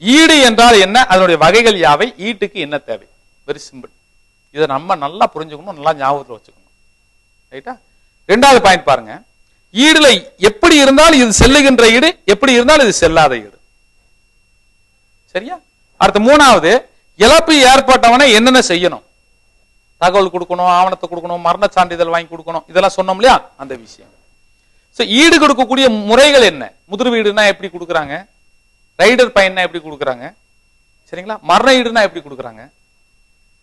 [SPEAKER 1] ஈடு என்றால் என்ன, அதனுடைய வகைகள் யாவை, ஈட்டுக்கு என்ன தேவை. Very simple. இதை நம்ம நல்லா புரிஞ்சுக்கணும், நல்லா ஞாபகத்தில் வச்சுக்கணும். ரைட்டா? 2வது பாயிண்ட் பாருங்க, ஈடுல எப்படி இருந்தால் இது செல்லுகின்ற ஈடு, எப்படி இருந்தால் இது செல்லாத ஈடு. சரியா? அடுத்து 3வது, இழப்பு ஏற்பட்டவனை என்னென்ன செய்யணும், தகவல் கொடுக்கணும், ஆவணத்தை கொடுக்கணும், மரண சான்றிதழ் வாங்கி கொடுக்கணும், இதெல்லாம் சொன்னோம் இல்லையா, அந்த விஷயம். ஈடு கொடுக்கக்கூடிய முறைகள் என்ன, முதிர்வு ஈடுனா எப்படி கொடுக்குறாங்க, ரைடர் பயன்னா எப்படி கொடுக்குறாங்க, சரிங்களா, மரண ஈடுனா எப்படி கொடுக்குறாங்க,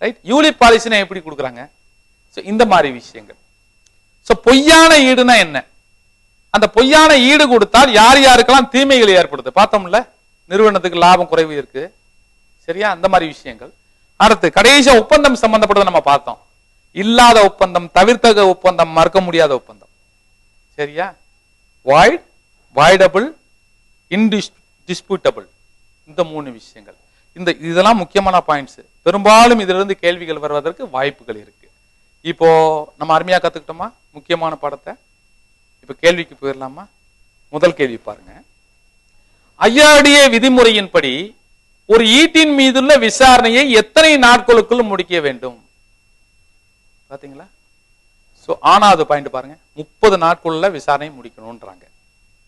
[SPEAKER 1] ரைட், யூலிப் பாலிசினா எப்படி கொடுக்குறாங்க, இந்த மாதிரி விஷயங்கள். பொய்யான ஈடுனா என்ன, அந்த பொய்யான ஈடு கொடுத்தால் யார் யாருக்கெல்லாம் தீமைகள் ஏற்படுது பார்த்தோம்ல, நிறுவனத்துக்கு லாபம் குறைவு இருக்கு. சரியா? அந்த மாதிரி விஷயங்கள். அடுத்து கடைசி ஒப்பந்தம் சம்பந்தப்பட்டதை நம்ம பார்த்தோம். இல்லாத ஒப்பந்தம், தவிர்த்தக ஒப்பந்தம், மறுக்க முடியாத ஒப்பந்தம். சரியா? வாய்ட், வாய்டபிள், இன்டிஸ்பியூட்டபிள், இந்த 3 விஷயங்கள். இதெல்லாம் முக்கியமான பாயிண்ட்ஸ். பெரும்பாலும் இதிலிருந்து கேள்விகள் வருவதற்கு வாய்ப்புகள் இருக்கு. இப்போ நம்ம அருமையா கத்துக்கிட்டோமா முக்கியமான பாடத்தை? இப்ப கேள்விக்கு போயிடலாமா? முதல் கேள்வி பாருங்க. ஐஆர்டிஏ விதிமுறையின்படி ஒரு ஈட்டின் மீதுள்ள விசாரணையை எத்தனை நாட்களுக்குள் முடிக்க வேண்டும்? பாத்தீங்களா? ஆனாவது பாயிண்ட் பாருங்க, 30 நாட்களுள்ள விசாரணை முடிக்கணும்ன்றாங்க.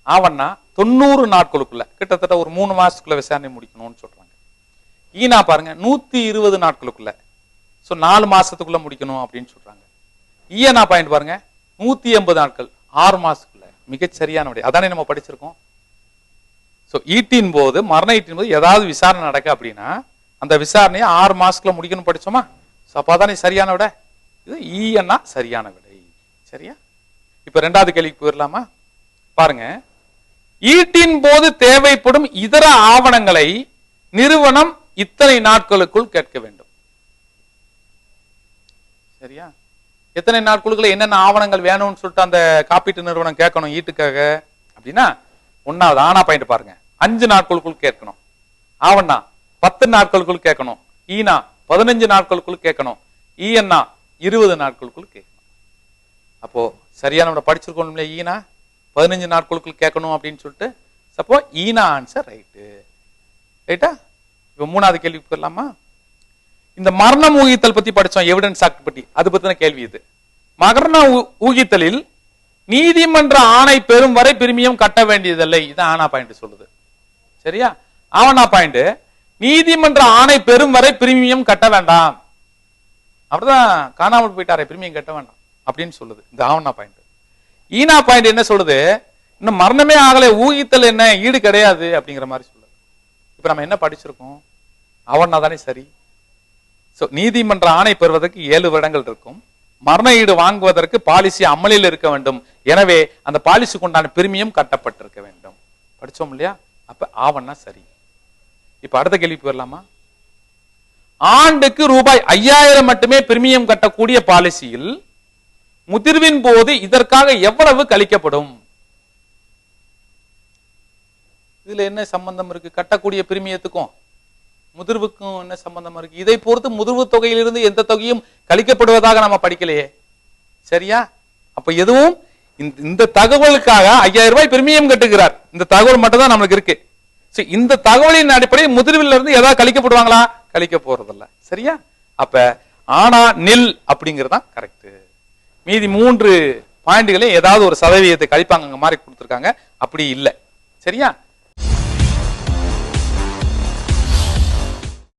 [SPEAKER 1] ஆவன்னா 90 நாட்களுக்குள்ள, கிட்டத்தட்ட ஒரு 3 மாசத்துக்குள்ள விசாரணை முடிக்கணும்னு சொல்றாங்க. ஈனா பாருங்க 120 நாட்களுக்குள்ள, 4 மாசத்துக்குள்ள முடிக்கணும் அப்படின்னு சொல்றாங்க. ஈனா பாயிண்ட் பாருங்க 180 நாட்கள், 6 மாசத்துக்குள்ள. மிகச் சரியான விடை. அதானே நம்ம படிச்சிருக்கோம். ஈட்டின் போது, மரண ஈட்டின் போது ஏதாவது விசாரணை நடக்க அப்படின்னா அந்த விசாரணையை 6 மாசத்துக்குள்ள முடிக்கணும் படிச்சோமா? அப்பதானே சரியான விடை. இது ஈனா சரியான விடை. சரியா? இப்ப 2வது கேள்விக்கு போயிடலாமா? பாருங்க, ஈட்டின் போது தேவைப்படும் இதர ஆவணங்களை நிறுவனம் இத்தனை நாட்களுக்குள் கேட்க வேண்டும். சரியா? எத்தனை நாட்களுக்குள்ள என்னென்ன ஆவணங்கள் வேணும்னு சொல்லிட்டு அந்த காப்பீட்டு நிறுவனம் கேட்கணும் ஈட்டுக்காக அப்படின்னா, 1வது ஆனா பாயிண்ட் பாருங்க, 5 நாட்களுக்குள் கேட்கணும். ஆவண்ணா 10 நாட்களுக்குள் கேட்கணும். ஈனா 15 நாட்களுக்குள் கேட்கணும். ஈஎன்னா 20 நாட்களுக்குள் கேட்கணும். அப்போ சரியான படிச்சிருக்கோம் இல்லையா? ஈனா 15 நாட்களுக்குள் கேட்கணும் அப்படின்னு சொல்லிட்டு, சப்போ ஈனா ஆன்சர் ரைட்டு. ரைட்டா? இப்ப 3வது கேள்விக்கு போயிடலாமா? இந்த மரணம் ஊகித்தல் பத்தி படிச்சோம், எவிடன்ஸ் ஆக்ட் பத்தி. அது பத்தின கேள்வி இது. மரண ஊகித்தலில் நீதிமன்ற ஆணை பெறும் வரை பிரிமியம் கட்ட வேண்டியதில்லை. இது ஆனா பாயிண்ட் சொல்லுது. சரியா? ஆவணா பாயிண்ட், நீதிமன்ற ஆணை பெறும் வரை பிரிமியம் கட்ட வேண்டாம். அப்படிதான், காணாமல் போயிட்டாரே பிரிமியம் கட்ட வேண்டாம் அப்படின்னு சொல்லுது இந்த ஆவணா பாயிண்ட். ஈனா பாயிண்ட் என்ன சொல்லுது, இன்னும் மரணமே ஆகலை, ஊகித்தல் என்ன, ஈடு கிடையாது அப்படிங்கிற மாதிரி சொல்லுது. இப்ப நம்ம என்ன படிச்சிருக்கோம்? ஆவணா தானே சரி. நீதிமன்ற ஆணை பெறுவதற்கு 7 வருடங்கள் இருக்கும். மரண ஈடு வாங்குவதற்கு பாலிசி அமலில் இருக்க வேண்டும். எனவே அந்த பாலிசிக்கு உண்டான பிரிமியம் கட்டப்பட்டிருக்க வேண்டும். படிச்சோம் இல்லையா? அப்ப ஆவணா சரி. இப்ப அடுத்த கேள்வி போயிடலாமா? ஆண்டுக்கு ரூபாய் 5000 மட்டுமே பிரீமியம் கட்டக்கூடிய பாலிசியில் முதிர்வின் போது இதற்காக எவ்வளவு கழிக்கப்படும்? இதுல என்ன சம்பந்தம் இருக்கு? கட்டக்கூடிய பிரீமியத்துக்கும் முதிர்வுக்கும் என்ன சம்பந்தம் இருக்கு? இதை பொறுத்து முதிர்வு தொகையிலிருந்து எந்த தொகையும் கழிக்கப்படுவதாக நம்ம படிக்கலையே. சரியா? அப்ப எதுவும் இந்த தகவலுக்காக 5000 ரூபாய் பிரீமியம் கட்டுகிறார். இந்த தகவல் மட்டும் தான் நமக்கு இருக்கு. இந்த தகவலின் அடிப்படையில் முதிர்வில் இருந்து ஏதாவது கழிக்கப்படுவாங்களா? கழிக்க போறதில்ல. சரியா? அப்ப ஆனா நில் அப்படிங்கறதா கரெக்ட். மீதி 3 பாயிண்ட்களை ஏதாவது ஒரு சதவீதத்தை கழிப்பாங்க மாதிரி கொடுத்திருக்காங்க. அப்படி இல்லை. சரியா?